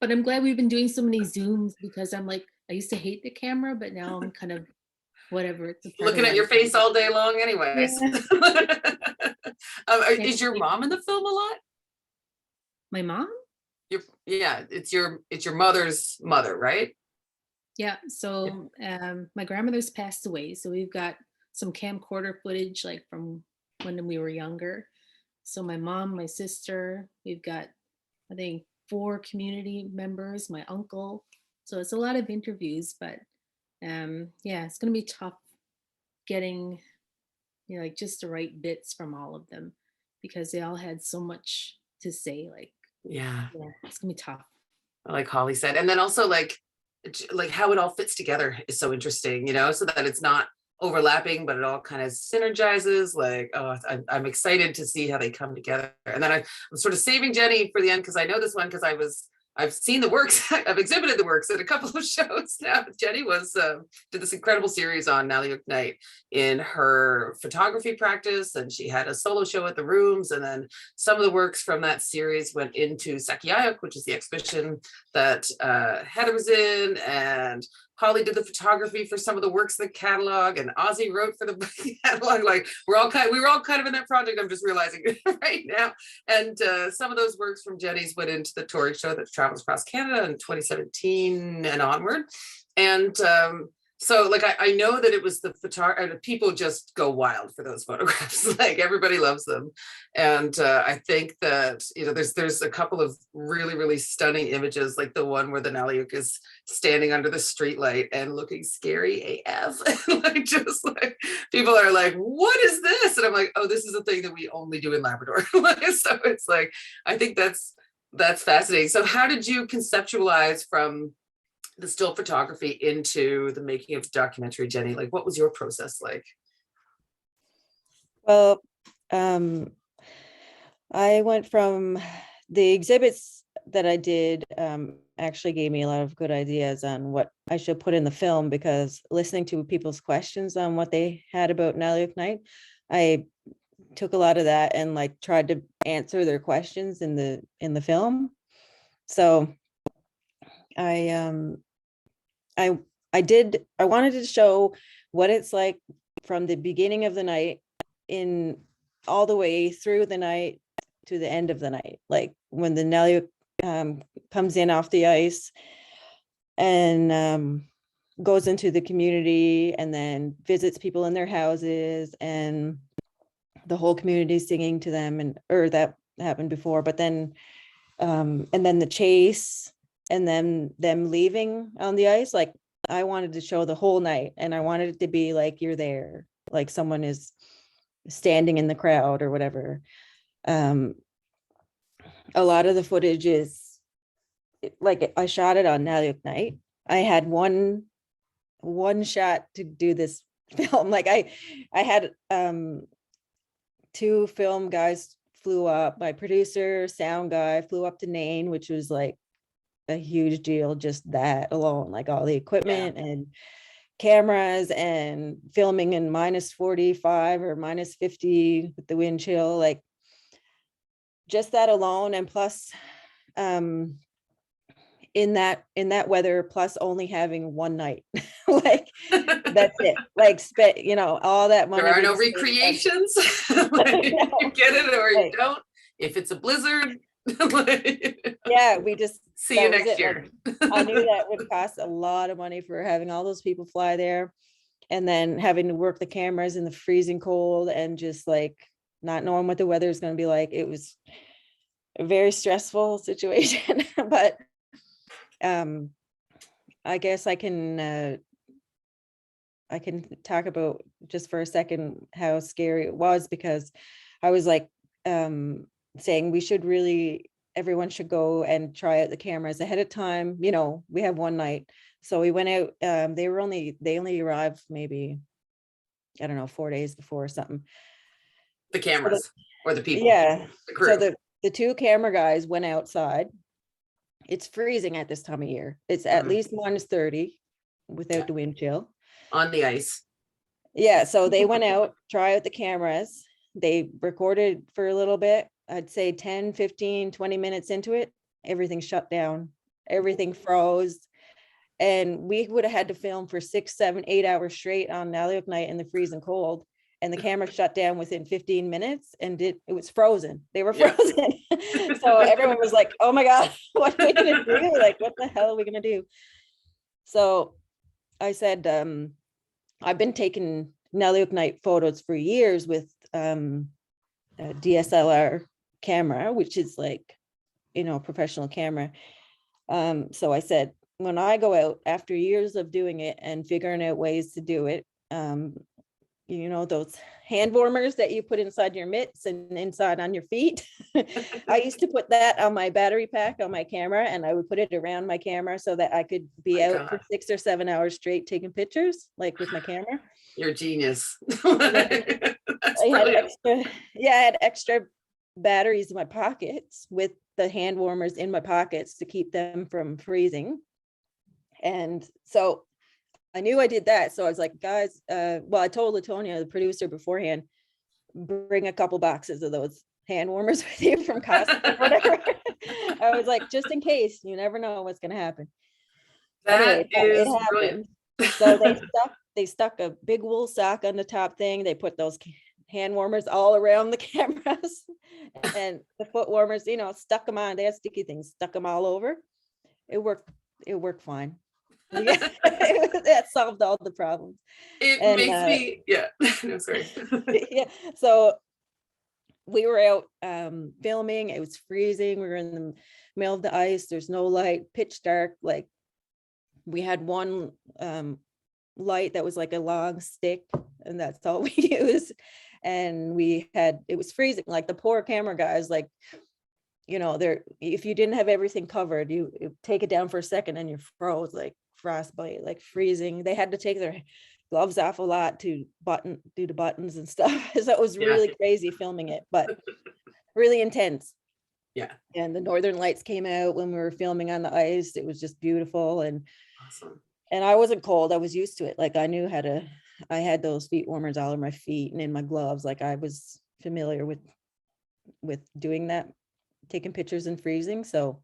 But I'm glad we've been doing so many Zooms, because I'm like, I used to hate the camera, but now I'm kind of whatever. It's a part Looking of at your life. face all day long anyways. Yeah. Is your mom in the film a lot? My mom? Yeah, it's your mother's mother, right? Yeah. So my grandmother's passed away. So we've got some camcorder footage like from when we were younger. So my mom, my sister, we've got, I think, 4 community members, my uncle. So it's a lot of interviews, but yeah, it's gonna be tough getting, you know, like just the right bits from all of them because they all had so much to say. Like, Yeah, yeah, it's gonna be tough. like Holly said. And then also like how it all fits together is so interesting, you know, so that it's not overlapping, but it all kind of synergizes. Like, oh, I'm excited to see how they come together. And then I'm sort of saving Jennie for the end because I know this one because I've seen the works, I've exhibited the works at a couple of shows now. Jennie did this incredible series on Naliuk Night in her photography practice, and she had a solo show at the Rooms, and then some of the works from that series went into Sakiayuk, which is the exhibition that Heather was in, and Holly did the photography for some of the works in the catalog, and Ozzy wrote for the catalog. Like we were all kind of in that project. I'm just realizing right now. And some of those works from Jennie's went into the touring show that travels across Canada in 2017 and onward. And so like I know that it was the photography, people just go wild for those photographs. Like everybody loves them. And I think that, you know, there's a couple of really, really stunning images, like the one where the Naliuk is standing under the streetlight and looking scary AF. Like just like people are like, what is this? And I'm like, oh, this is a thing that we only do in Labrador. So it's like, I think that's fascinating. So how did you conceptualize from the still photography into the making of the documentary, Jennie? Like, what was your process like? Well, I went from the exhibits that I did actually gave me a lot of good ideas on what I should put in the film, because listening to people's questions on what they had about Naliuk Night, I took a lot of that and like tried to answer their questions in the film. So I wanted to show what it's like from the beginning of the night in all the way through the night to the end of the night, like when the Naliuk comes in off the ice and goes into the community and then visits people in their houses, and the whole community singing to them, and or that happened before, but then and then the chase, and then them leaving on the ice. Like I wanted to show the whole night, and I wanted it to be like you're there, like someone is standing in the crowd or whatever. A lot of the footage is like I shot it on Naliuk Night. I had one shot to do this film. Like I had 2 film guys flew up. My producer, sound guy flew up to Nain, which was like a huge deal, just that alone, like all the equipment and cameras and filming in -45 or -50 with the wind chill, like just that alone. And plus in that weather, plus only having one night, like that's it, like you know, all that money. There are no recreations. Like, you get it or you don't. If it's a blizzard, yeah, we just see you next year. Like, I knew that would cost a lot of money for having all those people fly there, and then having to work the cameras in the freezing cold, and just like not knowing what the weather is going to be like. It was a very stressful situation. But I guess I can talk about just for a second how scary it was, because I was like saying we should really, everyone should go and try out the cameras ahead of time. You know, we have one night. So we went out, they only arrived maybe, I don't know, 4 days before or something. The cameras or the people. Yeah. The crew. So the 2 camera guys went outside. It's freezing at this time of year. It's at least -30 without the wind chill. On the ice. Yeah, so they went out, try out the cameras. They recorded for a little bit. I'd say 10, 15, 20 minutes into it, everything shut down. Everything froze. And we would have had to film for 6, 7, 8 hours straight on Naliuk night in the freezing cold. And the camera shut down within 15 minutes and it was frozen. They were Yeah. frozen. So everyone was like, oh my God, what are we going to do? Like, what the hell are we going to do? So I said, I've been taking Naliuk night photos for years with a DSLR camera, which is like, professional camera. So I said, when I go out after years of doing it and figuring out ways to do it, those hand warmers that you put inside your mitts and inside on your feet. I used to put that on my battery pack on my camera, and I would put it around my camera so that I could be out for 6 or 7 hours straight taking pictures, like with my camera. You're a genius. I had extra batteries in my pockets with the hand warmers in my pockets to keep them from freezing. And so I knew I did that. So I was like, guys, I told Latonia, the producer, beforehand, bring a couple boxes of those hand warmers with you from Costco or whatever. I was like, just in case, you never know what's going to happen. That anyway, is it happened. So they stuck a big wool sock on the top thing. They put those hand warmers all around the cameras and the foot warmers, stuck them on. They had sticky things, stuck them all over. It worked fine. Yeah, that solved all the problems. It makes me, yeah. No, sorry. Yeah. So we were out filming. It was freezing. We were in the middle of the ice. There's no light, pitch dark. Like, we had one light that was like a long stick, and that's all we used. And it was freezing. Like, the poor camera guys, like, if you didn't have everything covered, you take it down for a second and you froze, like frostbite, like freezing. They had to take their gloves off a lot to do the buttons and stuff. So it was really crazy filming it, but really intense. Yeah. And the northern lights came out when we were filming on the ice. It was just beautiful. And Awesome. And I wasn't cold. I was used to it. Like, I knew I had those feet warmers all over my feet and in my gloves. Like, I was familiar with doing that, taking pictures and freezing. So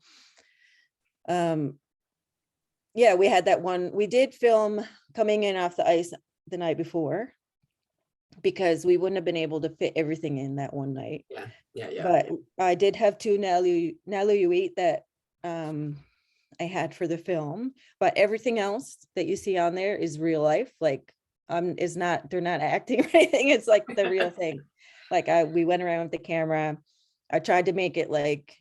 we had that one. We did film coming in off the ice the night before, because we wouldn't have been able to fit everything in that one night. Yeah. But I did have 2 Nalu that I had for the film, but everything else that you see on there is real life. Like, they're not acting or anything. It's like the real thing. Like, we went around with the camera. I tried to make it like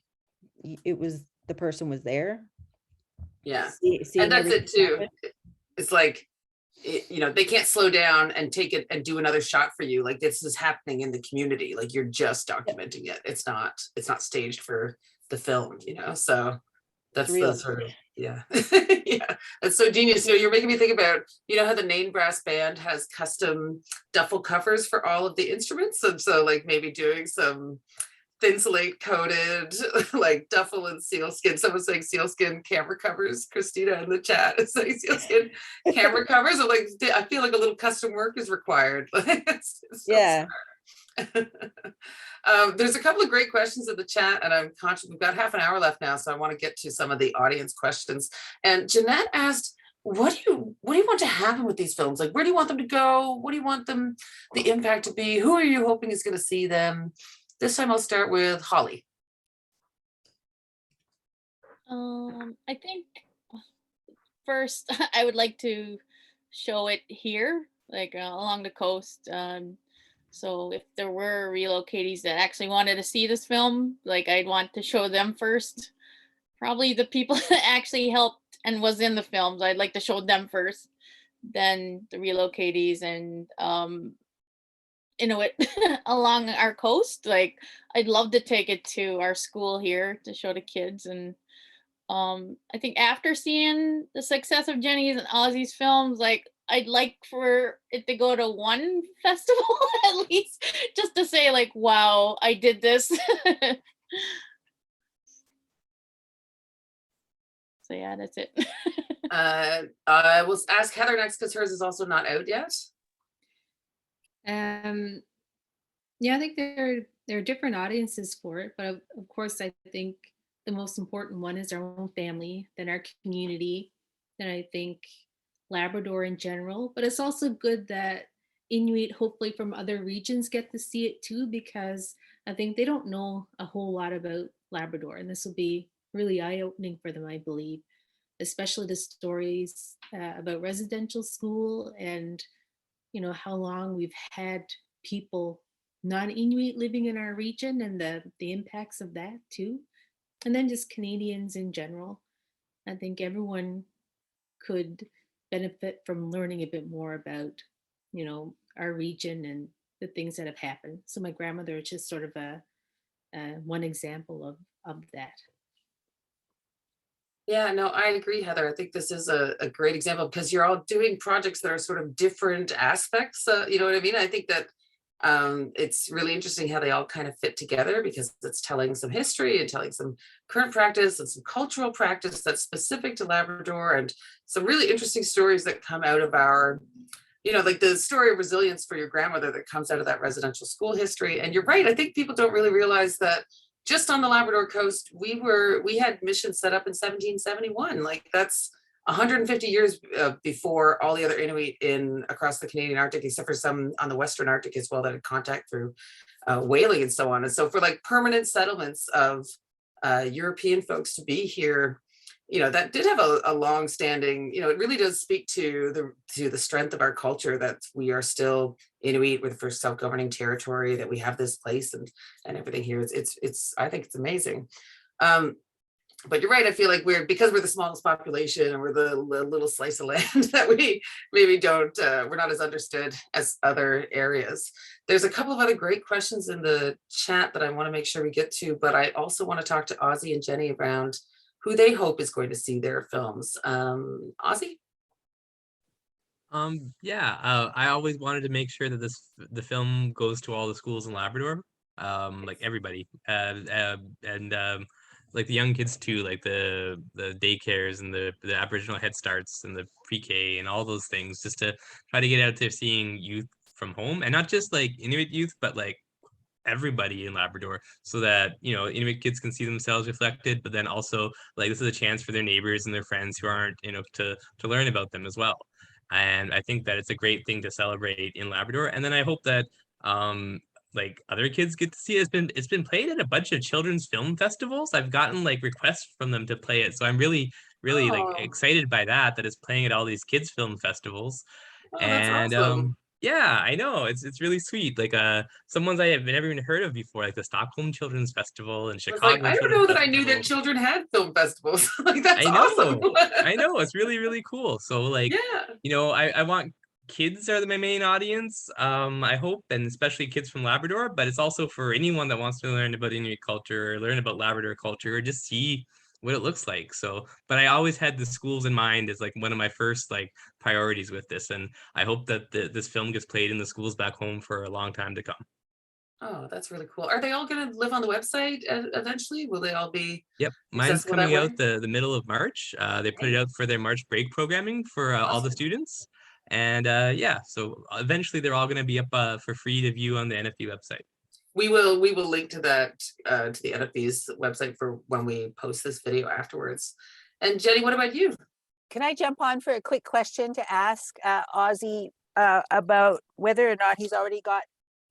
the person was there. Yeah. And that's it too. Happen. It's like, they can't slow down and take it and do another shot for you. Like, this is happening in the community. Like, you're just documenting it. It's not staged for the film, so that's the sort of, yeah. Yeah, that's so genius. You're making me think about, how the Nain Brass Band has custom duffel covers for all of the instruments. And so, like, maybe doing some thin slate coated, like duffel and sealskin. Someone's saying sealskin camera covers. Christina in the chat is saying sealskin camera covers. I'm like, I feel like a little custom work is required. it's so there's a couple of great questions in the chat, and I'm conscious we've got half an hour left now, so I want to get to some of the audience questions. And Jeanette asked, what do you want to happen with these films? Like, where do you want them to go? What do you want the impact to be? Who are you hoping is going to see them? This time I'll start with Holly. I think first I would like to show it here, like along the coast. So if there were relocatees that actually wanted to see this film, like, I'd want to show them first. Probably the people that actually helped and was in the films, I'd like to show them first, then the relocatees and Inuit along our coast. Like, I'd love to take it to our school here to show the kids. And I think after seeing the success of Jennie's and Ozzy's films, like, I'd like for it to go to one festival at least, just to say, like, wow, I did this. So yeah, that's it. I will ask Heather next, because hers is also not out yet. Yeah, I think there are different audiences for it, but of course, I think the most important one is our own family, then our community, and I think Labrador in general, but it's also good that Inuit, hopefully from other regions, get to see it too, because I think they don't know a whole lot about Labrador, and this will be really eye-opening for them, I believe, especially the stories about residential school and, you know, how long we've had people non-Inuit living in our region and the impacts of that too. And then just Canadians in general. I think everyone could benefit from learning a bit more about, you know, our region and the things that have happened. So my grandmother is just sort of a one example of that. Yeah, no, I agree, Heather. I think this is a great example because you're all doing projects that are sort of different aspects. You know what I mean? I think that it's really interesting how they all kind of fit together because it's telling some history and telling some current practice and some cultural practice that's specific to Labrador, and some really interesting stories that come out of our, you know, like the story of resilience for your grandmother that comes out of that residential school history. And you're right, I think people don't really realize that just on the Labrador coast, we had missions set up in 1771. Like that's 150 years before all the other Inuit across the Canadian Arctic, except for some on the Western Arctic as well that had contact through whaling and so on. And so for like permanent settlements of European folks to be here, you know, that did have a long-standing, you know, it really does speak to the strength of our culture, that we are still Inuit, we're the first self-governing territory, that we have this place and everything here. It's I think it's amazing. But you're right, I feel like because we're the smallest population and we're the little slice of land that we maybe we're not as understood as other areas. There's a couple of other great questions in the chat that I want to make sure we get to, but I also want to talk to Ozzy and Jennie around who they hope is going to see their films. Ozzy? I always wanted to make sure that the film goes to all the schools in Labrador, like everybody, like the young kids too, like the daycares and the Aboriginal Head Starts and the pre-K and all those things, just to try to get out there seeing youth from home, and not just like Inuit youth, but like everybody in Labrador, so that, you know, Inuit kids can see themselves reflected, but then also like this is a chance for their neighbors and their friends who aren't, you know, to learn about them as well. And I think that it's a great thing to celebrate in Labrador. And then I hope that like other kids get to see it. It's been played at a bunch of children's film festivals. I've gotten like requests from them to play it, so I'm really like excited by that it's playing at all these kids film festivals. That's And awesome. yeah, I know, it's really sweet. Like some ones I have never even heard of before, like the Stockholm Children's Festival and I was like, Chicago I don't Children's know that I knew Festival. that children had film festivals. Like that's I know, awesome. I know, it's really, really cool. So like, Yeah. you know, I want kids are my main audience, I hope, and especially kids from Labrador, but it's also for anyone that wants to learn about Inuit culture or learn about Labrador culture or just see what it looks like. So, but I always had the schools in mind as like one of my first like priorities with this, and I hope that this film gets played in the schools back home for a long time to come. Oh, that's really cool. Are they all going to live on the website eventually? Will they all be Yep, mine's accessible that coming out way? the middle of March. They put it out for their March break programming for all the Awesome. students. And yeah, so eventually they're all going to be up for free to view on the NFB website. We will link to that to the NFB's website for when we post this video afterwards. And Jennie, what about you? Can I jump on for a quick question to ask Ozzy about whether or not he's already got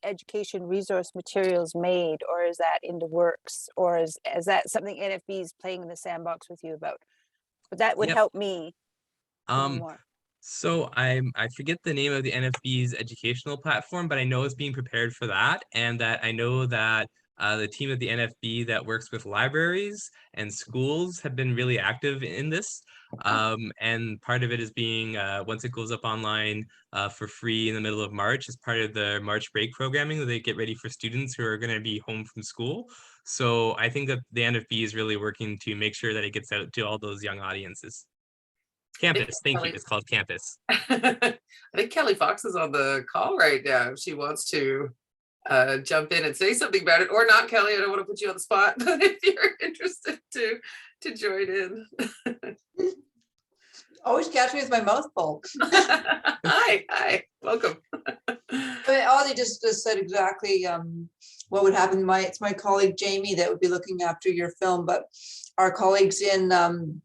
education resource materials made, or is that in the works, or is that something NFB is playing in the sandbox with you about? But that would help me know more. So I forget the name of the NFB's educational platform, but I know it's being prepared for that, and that I know that the team at the NFB that works with libraries and schools have been really active in this. And part of it is being once it goes up online for free in the middle of March, as part of the March break programming that they get ready for students who are going to be home from school. So I think that the NFB is really working to make sure that it gets out to all those young audiences. Campus, thank you. It's called Campus. I think Kelly Fox is on the call right now. If she wants to jump in and say something about it, or not, Kelly, I don't want to put you on the spot, but if you're interested to join in. Always catch me with my mouth full. Hi, welcome. Ozzy just said exactly what would happen. It's my colleague Jamie that would be looking after your film, but our colleagues in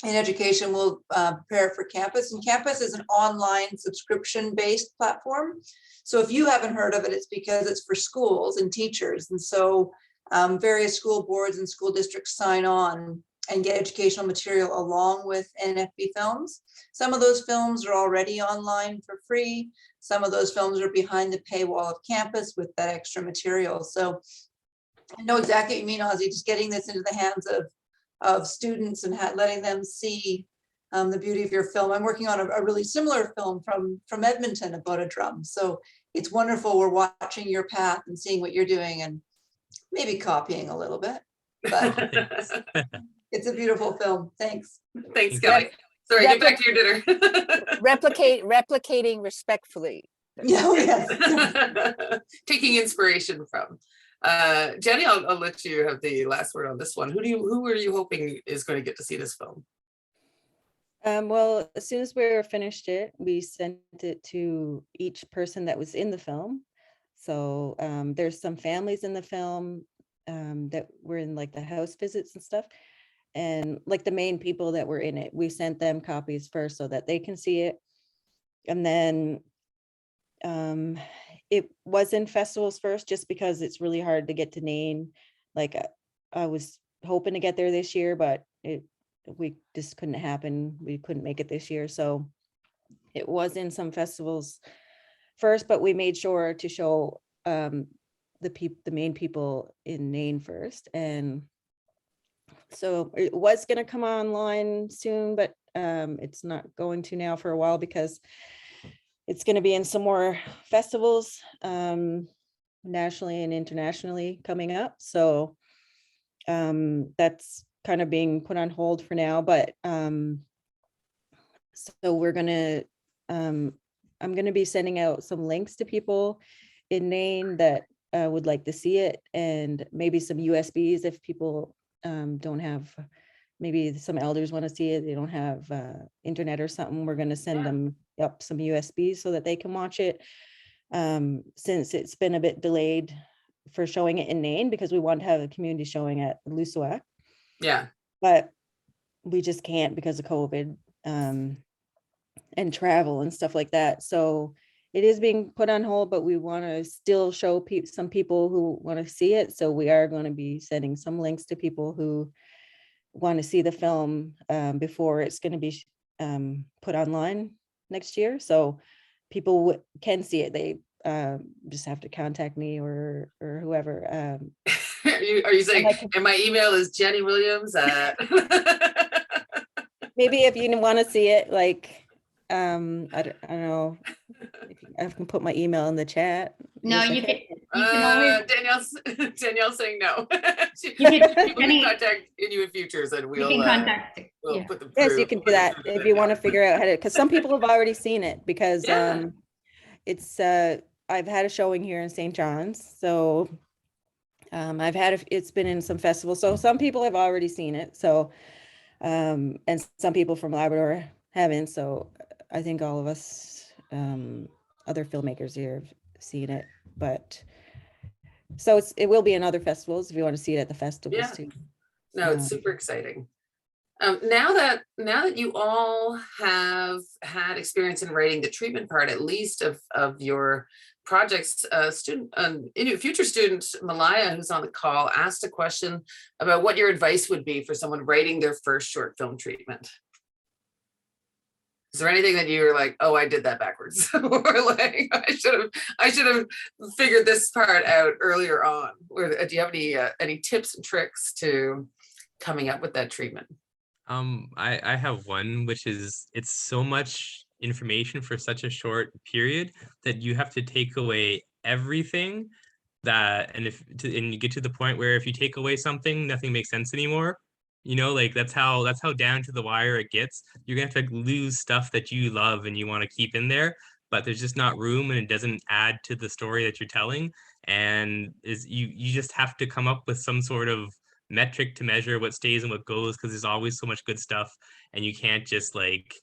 in education will prepare it for campus. And campus is an online subscription-based platform. So if you haven't heard of it, it's because it's for schools and teachers. And so various school boards and school districts sign on and get educational material along with NFB films. Some of those films are already online for free. Some of those films are behind the paywall of campus with that extra material. So I know exactly what you mean, Ozzy, just getting this into the hands of students and letting them see the beauty of your film. I'm working on a really similar film from Edmonton about a drum. So it's wonderful. We're watching your path and seeing what you're doing and maybe copying a little bit, but it's a beautiful film. Thanks. Thanks, Kelly. Sorry, get back to your dinner. Replicating respectfully. Yeah, yes. Taking inspiration from. Jennie, I'll let you have the last word on this one. Who are you hoping is going to get to see this film? Well, as soon as we finished it, we sent it to each person that was in the film. So there's some families in the film that were in like the house visits and stuff. And like the main people that were in it, we sent them copies first so that they can see it. And then it was in festivals first, just because it's really hard to get to Nain. Like I was hoping to get there this year, but we just couldn't happen. We couldn't make it this year. So it was in some festivals first, but we made sure to show the main people in Nain first. And so it was going to come online soon, but it's not going to now for a while because it's going to be in some more festivals nationally and internationally coming up. So that's kind of being put on hold for now, but so we're going to, I'm going to be sending out some links to people in Nain that would like to see it, and maybe some USBs if people don't have, maybe some elders want to see it, they don't have internet or something. We're going to send them up some USBs so that they can watch it, since it's been a bit delayed for showing it in Nain, because we want to have a community showing at Luswak. Yeah, but we just can't because of COVID and travel and stuff like that. So it is being put on hold, but we want to still show some people who want to see it. So we are going to be sending some links to people who want to see the film before it's going to be put online next year. So people can see it. They just have to contact me or whoever. are you saying, and my email is Jennie Williams at maybe if you want to see it, like I don't know if I can put my email in the chat. No, Yes, I you can always, Danielle's saying no. you can, People can contact Inuit Futures and you we'll can contact, we'll put them Yes, through. you can do that if you want to figure out how to, because some people have already seen it, because Yeah. it's I've had a showing here in St. John's, so I've had it's been in some festivals, so some people have already seen it, so and some people from Labrador haven't. So I think all of us other filmmakers here have seen it, but so it will be in other festivals if you want to see it at the festivals too. No, it's super exciting. Now that you all have had experience in writing the treatment part, at least of your projects, Inuit Future student Malaya, who's on the call, asked a question about what your advice would be for someone writing their first short film treatment. Is there anything that you're like, oh, I did that backwards, or like I should have figured this part out earlier on? Or do you have any tips and tricks to coming up with that treatment? I have one, which is it's so much information for such a short period that you have to take away everything and you get to the point where if you take away something, nothing makes sense anymore. You know, like that's how down to the wire it gets. You're gonna have to lose stuff that you love and you want to keep in there, but there's just not room and it doesn't add to the story that you're telling. And you just have to come up with some sort of metric to measure what stays and what goes, because there's always so much good stuff, and you can't just like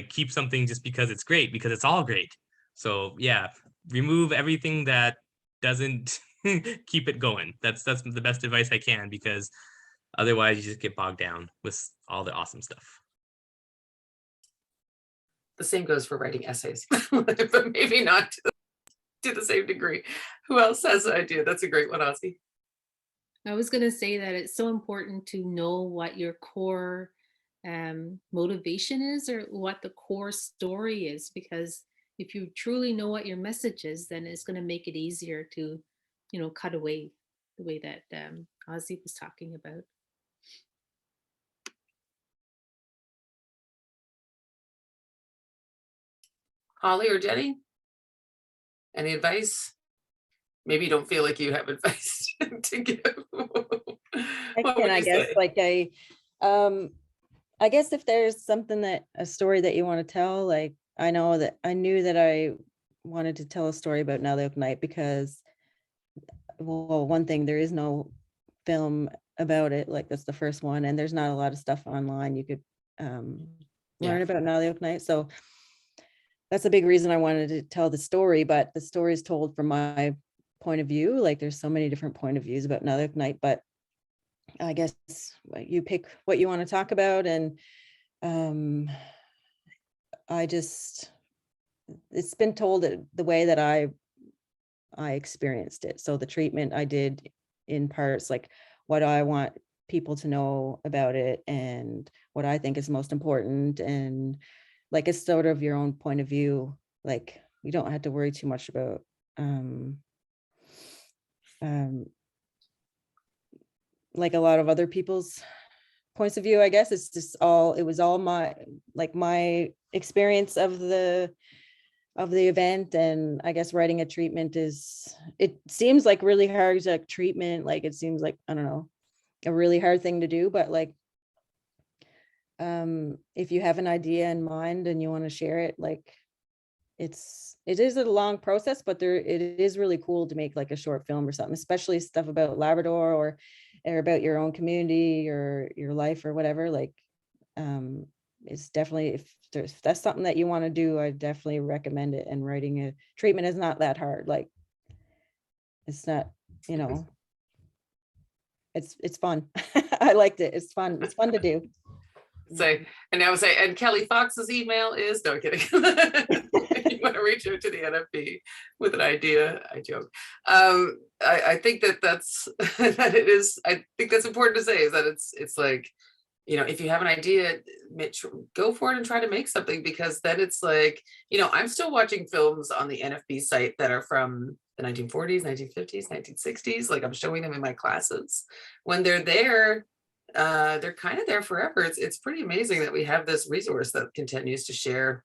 keep something just because it's great, because it's all great. So yeah, remove everything that doesn't keep it going. That's the best advice I can, because Otherwise, you just get bogged down with all the awesome stuff. The same goes for writing essays, but maybe not to the same degree. Who else has an idea? That's a great one, Ossie. I was going to say that it's so important to know what your core motivation is, or what the core story is, because if you truly know what your message is, then it's going to make it easier to, cut away the way that Ozzy was talking about. Holly or Jenny? Any advice? Maybe you don't feel like you have advice to give. What would you say? I guess if there's a story that you want to tell, like I knew that I wanted to tell a story about Nunatsiavut night because, well, one thing, there is no film about it, like that's the first one, and there's not a lot of stuff online you could learn about Nunatsiavut night. So that's a big reason I wanted to tell the story, but the story is told from my point of view. Like there's so many different point of views about Nunatsiavut night, but I guess you pick what you want to talk about. And it's been told the way that I experienced it. So the treatment I did in parts, like what I want people to know about it and what I think is most important. And like, it's sort of your own point of view. Like you don't have to worry too much about like a lot of other people's points of view. I guess it was all my experience of the event. And I guess writing a treatment it seems like really hard to treatment. Like it seems like, I don't know, a really hard thing to do, but like if you have an idea in mind and you want to share it, like it is a long process, but it is really cool to make like a short film or something, especially stuff about Labrador or about your own community or your life or whatever. Like it's definitely, if that's something that you want to do, I definitely recommend it. And writing a treatment is not that hard. Like it's not, it's fun. I liked it. It's fun to do. And Kelly Fox's email is, no kidding. You want to reach out to the NFB with an idea, I joke. I think that's I think that's important to say, is that it's like, if you have an idea, go for it and try to make something, because then it's like, I'm still watching films on the NFB site that are from the 1940s, 1950s, 1960s. Like I'm showing them in my classes. When they're there, they're kind of there forever. It's pretty amazing that we have this resource that continues to share,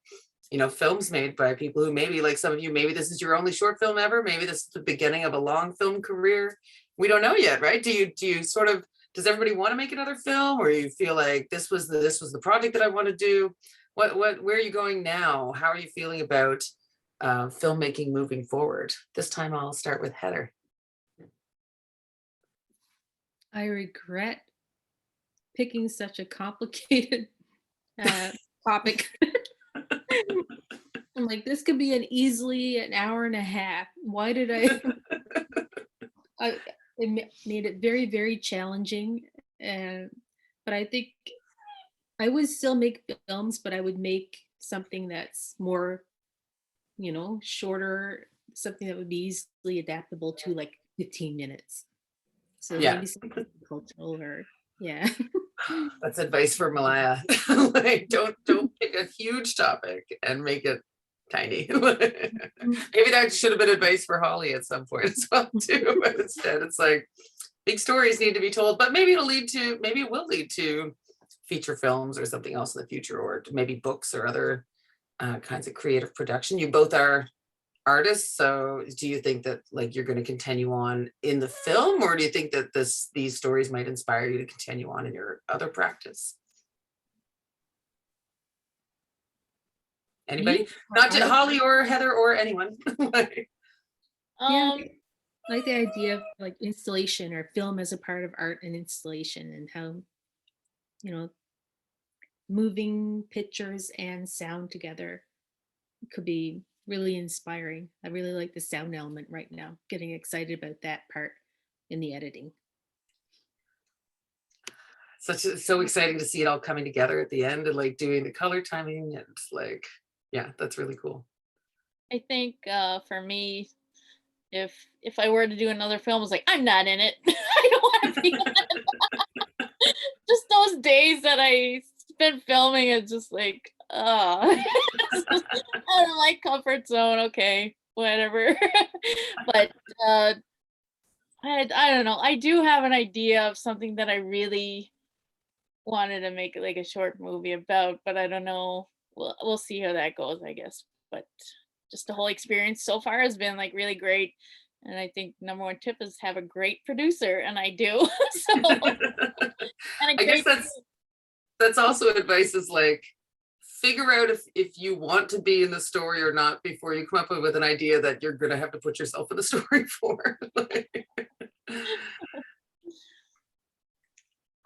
films made by people who maybe, like some of you, maybe this is your only short film ever. Maybe this is the beginning of a long film career. We don't know yet, right? Do you sort of, does everybody want to make another film, or you feel like this was the project that I want to do? Where are you going now? How are you feeling about filmmaking moving forward? This time I'll start with Heather. I regret picking such a complicated topic. I'm like, this could be easily an hour and a half. Why did it made it very, very challenging. But I think I would still make films, but I would make something that's more, shorter, something that would be easily adaptable to like 15 minutes. So maybe something cultural or That's advice for Malaya. Like, don't pick a huge topic and make it tiny. Maybe that should have been advice for Holly at some point as well too. But instead, it's like big stories need to be told. But maybe it will lead to feature films or something else in the future, or maybe books or other kinds of creative production. You both are artists, so do you think that like you're going to continue on in the film, or do you think that these stories might inspire you to continue on in your other practice? Anybody? Not just Holly or Heather or anyone. I like the idea of like installation or film as a part of art and installation, and how moving pictures and sound together could be really inspiring. I really like the sound element right now. Getting excited about that part in the editing. so exciting to see it all coming together at the end and like doing the color timing and like, yeah, that's really cool. I think for me, if I were to do another film, it's like I'm not in it. I don't want to be in it. Just those days that I spent filming, it's just like, out of my comfort zone. Okay, whatever. But I don't know. I do have an idea of something that I really wanted to make like a short movie about, but I don't know. We'll see how that goes, I guess. But just the whole experience so far has been like really great. And I think number one tip is have a great producer, and I do. So, and I guess that's also advice is like, figure out if you want to be in the story or not before you come up with an idea that you're going to have to put yourself in the story for.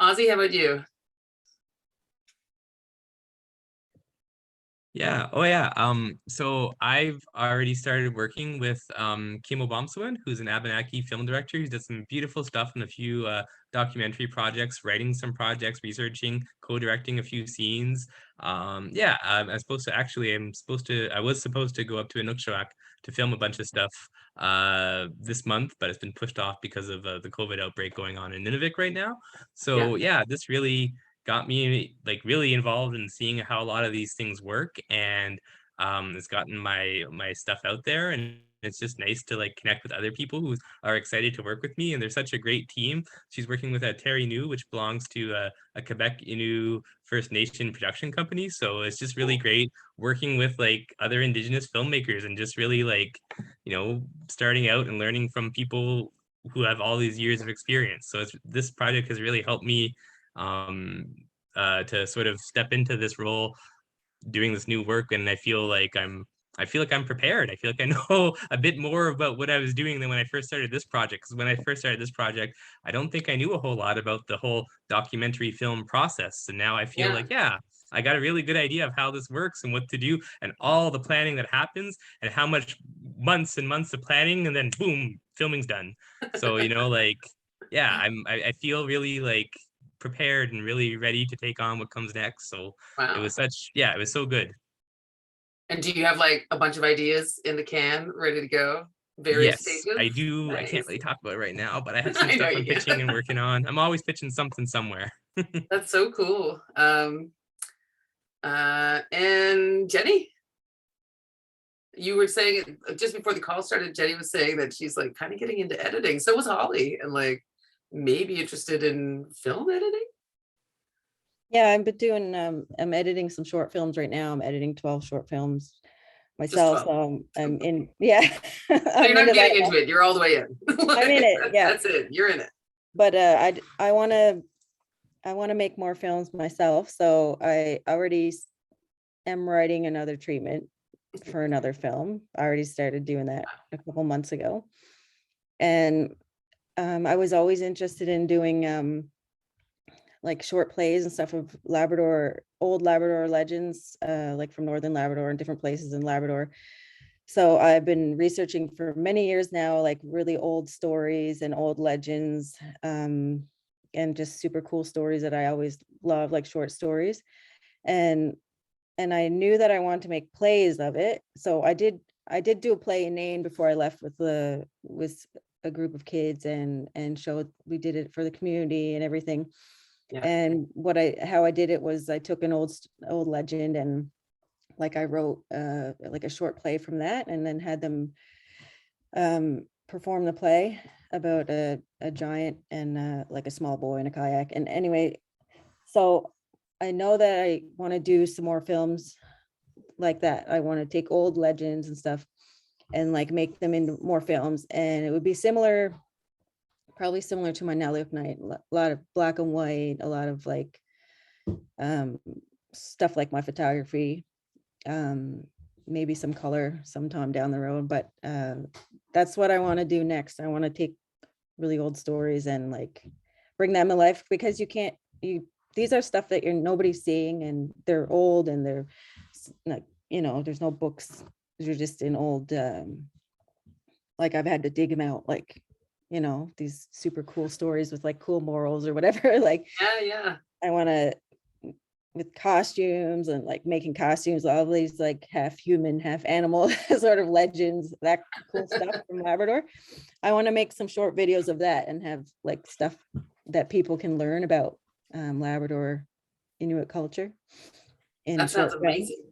Ozzy, how about you? Yeah. Oh, yeah. So I've already started working with Kim Obamsawin, who's an Abenaki film director who's done some beautiful stuff in a few documentary projects, writing some projects, researching, co-directing a few scenes. Yeah, I was supposed to go up to Inukjuak to film a bunch of stuff this month, but it's been pushed off because of the COVID outbreak going on in Nunavik right now. So yeah, this really got me like really involved in seeing how a lot of these things work, and it's gotten my stuff out there, and it's just nice to like connect with other people who are excited to work with me, and they're such a great team. She's working with a Terry New, which belongs to a Quebec Inuit First Nation production company, so it's just really great working with like other Indigenous filmmakers and just really like, you know, starting out and learning from people who have all these years of experience. So this project has really helped me to sort of step into this role doing this new work, and I feel like I'm prepared. I feel like I know a bit more about what I was doing than when I first started this project, because when I first started this project, I don't think I knew a whole lot about the whole documentary film process, and now I feel like, yeah, I got a really good idea of how this works and what to do and all the planning that happens and how much months and months of planning, and then boom, filming's done. So, you know, like, yeah, I feel really like prepared and really ready to take on what comes next. So Wow. it was so good. And do you have like a bunch of ideas in the can ready to go? Various Yes, stages? I do. Nice. I can't really talk about it right now, but I have some stuff I'm pitching and working on. I'm always pitching something somewhere. That's so cool. And Jennie, you were saying just before the call started, Jennie was saying that she's like kind of getting into editing. So was Holly, and like maybe interested in film editing. Yeah, I've been doing, I'm editing some short films right now. I'm editing 12 short films myself. So I'm in, yeah. So you're not getting into it, you're all the way in. I'm in it, yeah. That's it, you're in it. But I want to make more films myself. So I already am writing another treatment for another film. I already started doing that a couple months ago. And I was always interested in doing like short plays and stuff of old Labrador legends, like from Northern Labrador and different places in Labrador. So I've been researching for many years now, like really old stories and old legends, and just super cool stories that I always love, like short stories. And I knew that I wanted to make plays of it. So I did do a play in Nain before I left with a group of kids and we did it for the community and everything. Yeah. And how I did it was I took an old legend and like I wrote like a short play from that, and then had them perform the play about a giant and like a small boy in a kayak. And anyway, so I know that I want to do some more films like that. I want to take old legends and stuff and like make them into more films, and it would be probably similar to my Now Live Night, a lot of black and white, a lot of like stuff like my photography, maybe some color sometime down the road, but that's what I want to do next. I want to take really old stories and like bring them to life, because these are stuff that nobody's seeing, and they're old, and they're like, you know, there's no books, they're just in old, like I've had to dig them out like you know, these super cool stories with like cool morals or whatever. Like, Yeah. I want to, with costumes and like making costumes, all these like half human, half animal sort of legends, that cool stuff from Labrador. I want to make some short videos of that and have like stuff that people can learn about Labrador Inuit culture in That sounds short films. amazing.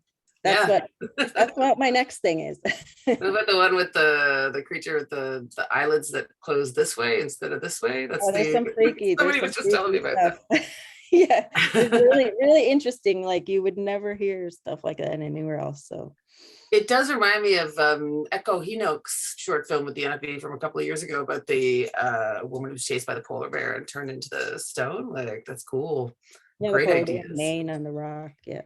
That's what my next thing is. What about the one with the creature with the eyelids that close this way instead of this way? That's There's some freaky. Somebody was just telling me about that. Yeah, it's really interesting. Like you would never hear stuff like that anywhere else. So it does remind me of Echo Hinoch's short film with the NFB from a couple of years ago about the woman who was chased by the polar bear and turned into the stone. Like that's cool. yeah, Great the polar ideas. Maine on the rock. Yeah.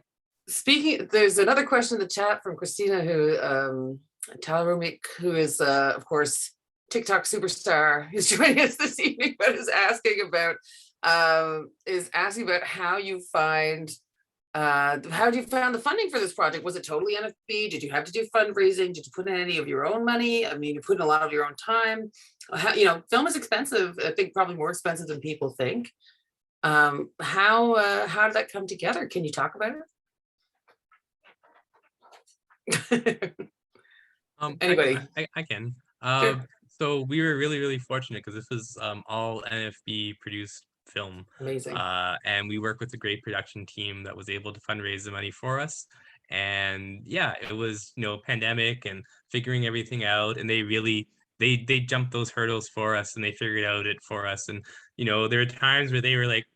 Speaking, there's another question in the chat from Christina, who Talarumik, who is of course TikTok superstar, who's joining us this evening, but is asking about how you find how you found the funding for this project. Was it totally NFB? Did you have to do fundraising? Did you put in any of your own money? I mean, you put in a lot of your own time. How, you know, film is expensive. I think probably more expensive than people think. How did that come together? Can you talk about it? Anybody? I can. Sure. So we were really fortunate because this was all NFB produced film. Amazing. And we work with a great production team that was able to fundraise the money for us. And yeah, it was, you know, pandemic and figuring everything out, and they jumped those hurdles for us and they figured out it for us. And you know, there are times where they were like,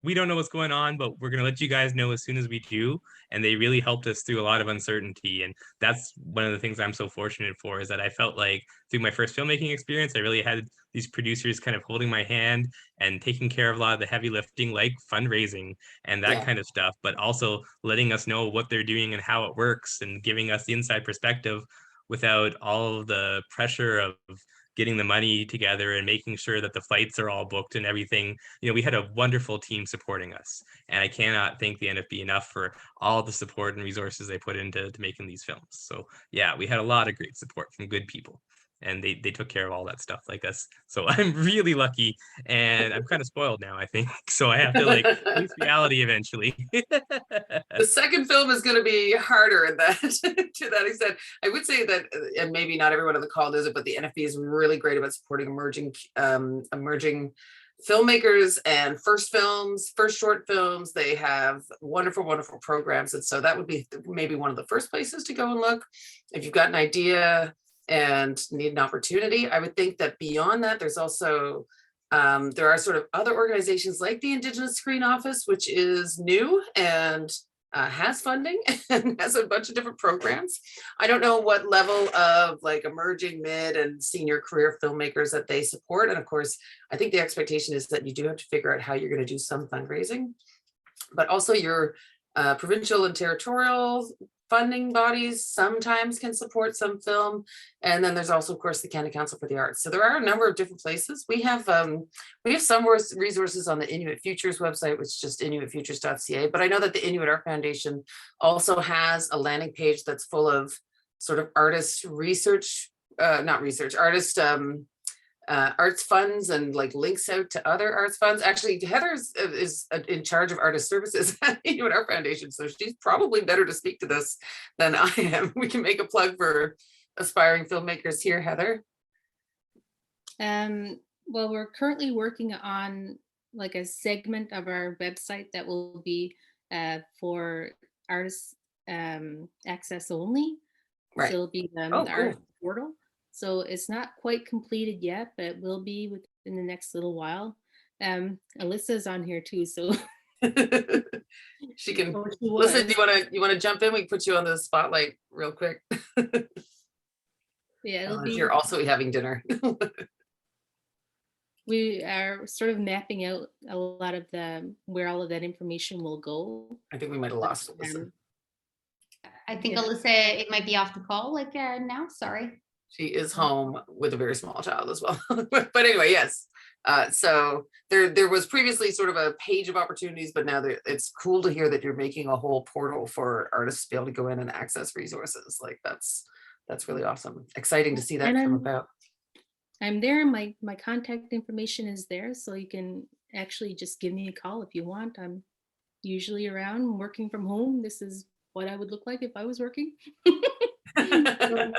we don't know what's going on, but we're going to let you guys know as soon as we do. And they really helped us through a lot of uncertainty. And that's one of the things I'm so fortunate for, is that I felt like through my first filmmaking experience, I really had these producers kind of holding my hand and taking care of a lot of the heavy lifting, like fundraising and that kind of stuff, but also letting us know what they're doing and how it works and giving us the inside perspective without all of the pressure of getting the money together and making sure that the flights are all booked and everything. You know, we had a wonderful team supporting us, and I cannot thank the NFB enough for all the support and resources they put into making these films. So yeah, we had a lot of great support from good people, and they took care of all that stuff like us. So I'm really lucky, and I'm kind of spoiled now, I think. So I have to like face reality eventually. The second film is going to be harder in that to that extent. I would say that, and maybe not everyone on the call knows it, but the NFB is really great about supporting emerging filmmakers and first short films. They have wonderful programs, and so that would be maybe one of the first places to go and look if you've got an idea and need an opportunity. I would think that beyond that, there's also there are sort of other organizations like the Indigenous Screen Office, which is new and has funding and has a bunch of different programs. I don't know what level of like emerging mid and senior career filmmakers that they support. And of course, I think the expectation is that you do have to figure out how you're going to do some fundraising, but also your provincial and territorial funding bodies sometimes can support some film. And then there's also, of course, the Canada Council for the Arts. So there are a number of different places. We have some resources on the Inuit Futures website, which is just inuitfutures.ca. But I know that the Inuit Art Foundation also has a landing page that's full of sort of artist research, arts funds and like links out to other arts funds. Actually, Heather is in charge of artist services at Inuit Art Foundation, so she's probably better to speak to this than I am. We can make a plug for aspiring filmmakers here, Heather. Well, we're currently working on like a segment of our website that will be for artists access only. Right. So it'll be the cool. art portal. So it's not quite completed yet, but it will be within the next little while. Alyssa's on here too, so she can. Listen, you want to jump in? We can put you on the spotlight real quick. Yeah, it'll be. You're also having dinner. We are sort of mapping out a lot of where all of that information will go. I think we might have lost Alyssa. I think Alyssa, it might be off the call like now. Sorry. She is home with a very small child as well. But anyway, yes. So there was previously sort of a page of opportunities, but now it's cool to hear that you're making a whole portal for artists to be able to go in and access resources. Like that's really awesome. Exciting to see that come about. I'm there. My contact information is there, so you can actually just give me a call if you want. I'm usually around working from home. This is what I would look like if I was working. So,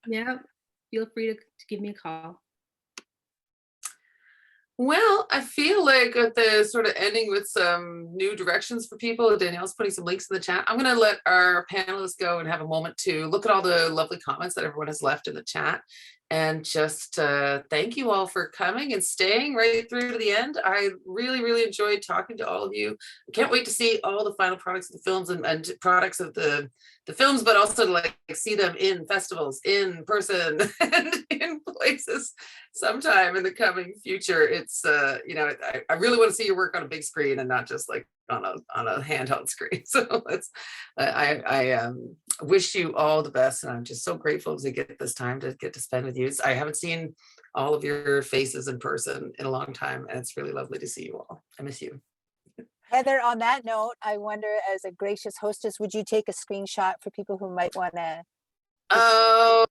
yeah, feel free to give me a call. Well, I feel like at the sort of ending with some new directions for people, Danielle's putting some links in the chat. I'm going to let our panelists go and have a moment to look at all the lovely comments that everyone has left in the chat. And just thank you all for coming and staying right through to the end. I really, really enjoyed talking to all of you. I can't wait to see all the final products of the films and products of the films, but also to like see them in festivals, in person, and in places sometime in the coming future. It's you know, I really want to see your work on a big screen and not just like on a handheld screen. So I wish you all the best, and I'm just so grateful to get this time to get to spend with you. I haven't seen all of your faces in person in a long time, and it's really lovely to see you all. I miss you. Heather, on that note, I wonder, as a gracious hostess, would you take a screenshot for people who might want to? Oh.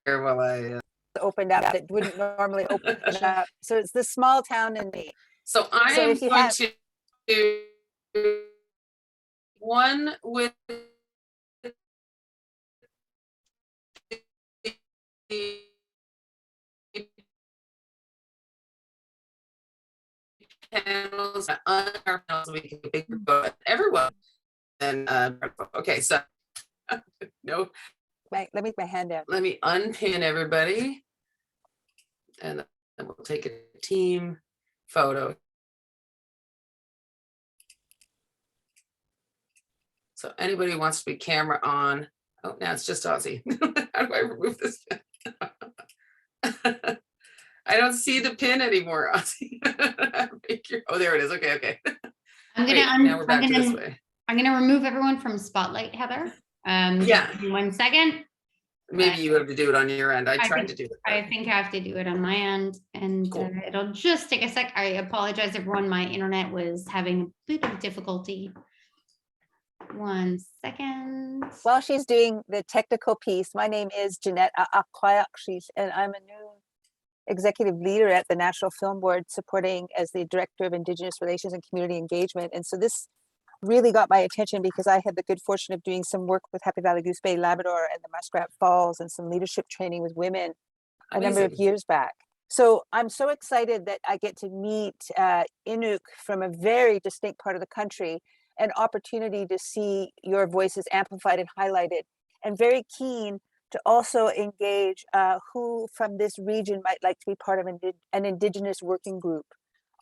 Here while I Opened up that wouldn't normally open up. So it's the small town in me. So I So am if you going have- to do one with the panels on our panels, we can big everyone. And okay, so no, Let me make my hand down. let me unpin everybody, and then we'll take a team photo. So anybody who wants to be camera on. Oh, now it's just Ozzy. How do I remove this pin? I don't see the pin anymore, Ozzy. Oh, there it is. Okay, okay. I'm Wait, now we're back to this way. I'm gonna remove everyone from spotlight, Heather. Yeah. Just give me 1 second. Maybe you have to do it on your end. I tried to do it. I think I have to do it on my end, and Cool. it'll just take a sec. I apologize, everyone. My internet was having a bit of difficulty. 1 second. While she's doing the technical piece, my name is Jeanette Akwa, and I'm a new executive leader at the National Film Board, supporting as the Director of Indigenous Relations and Community Engagement. And so this really got my attention because I had the good fortune of doing some work with Happy Valley Goose Bay, Labrador, and the Muskrat Falls, and some leadership training with women a number of years back. So I'm so excited that I get to meet Inuk from a very distinct part of the country, an opportunity to see your voices amplified and highlighted, and very keen to also engage who from this region might like to be part of an Indigenous working group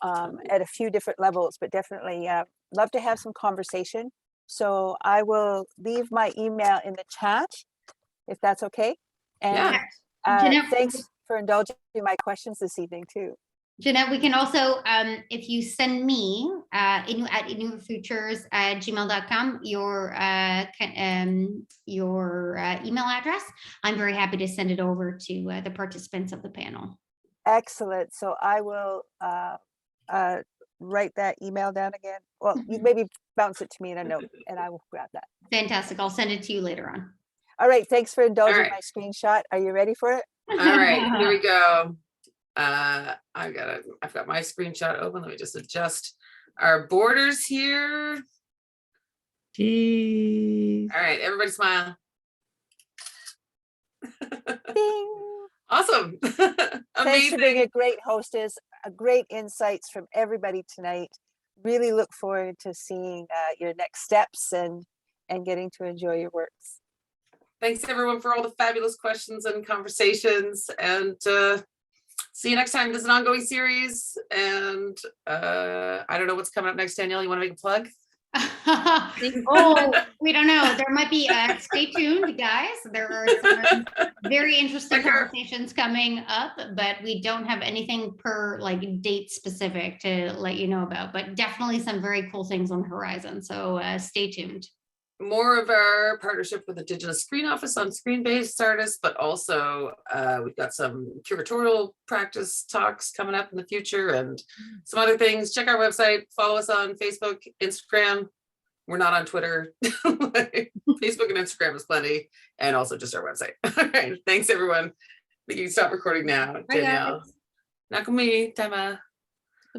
at a few different levels, but definitely love to have some conversation. So I will leave my email in the chat, if that's okay. And Jeanette, thanks for indulging my questions this evening too. Jeanette, we can also, if you send me at inuitfutures@gmail.com your email address, I'm very happy to send it over to the participants of the panel. Excellent. So I will write that email down again. Well, you maybe bounce it to me in a note and I will grab that. Fantastic. I'll send it to you later on. All right. Thanks for indulging right. my screenshot. Are you ready for it? All right, here we go. I've got my screenshot open. Let me just adjust our borders here. Cheese. All right, everybody smile. Ding. Awesome. Thanks Amazing. for being a great hostess, great insights from everybody tonight. Really look forward to seeing your next steps and getting to enjoy your works. Thanks everyone for all the fabulous questions and conversations, and see you next time. This is an ongoing series, and I don't know what's coming up next. Danielle, you want to make a plug? Oh, we don't know. There might be, stay tuned, guys. There are some very interesting conversations coming up, but we don't have anything per like date specific to let you know about, but definitely some very cool things on the horizon. So stay tuned. more of our partnership with Indigenous Screen Office on screen-based artists, but also we've got some curatorial practice talks coming up in the future and some other things. Check our website, follow us on Facebook, Instagram. We're not on Twitter. Facebook and Instagram is plenty, and also just our website. All right, thanks everyone. You can stop recording now. Bye, guys. Danielle. Nakumi, Tama.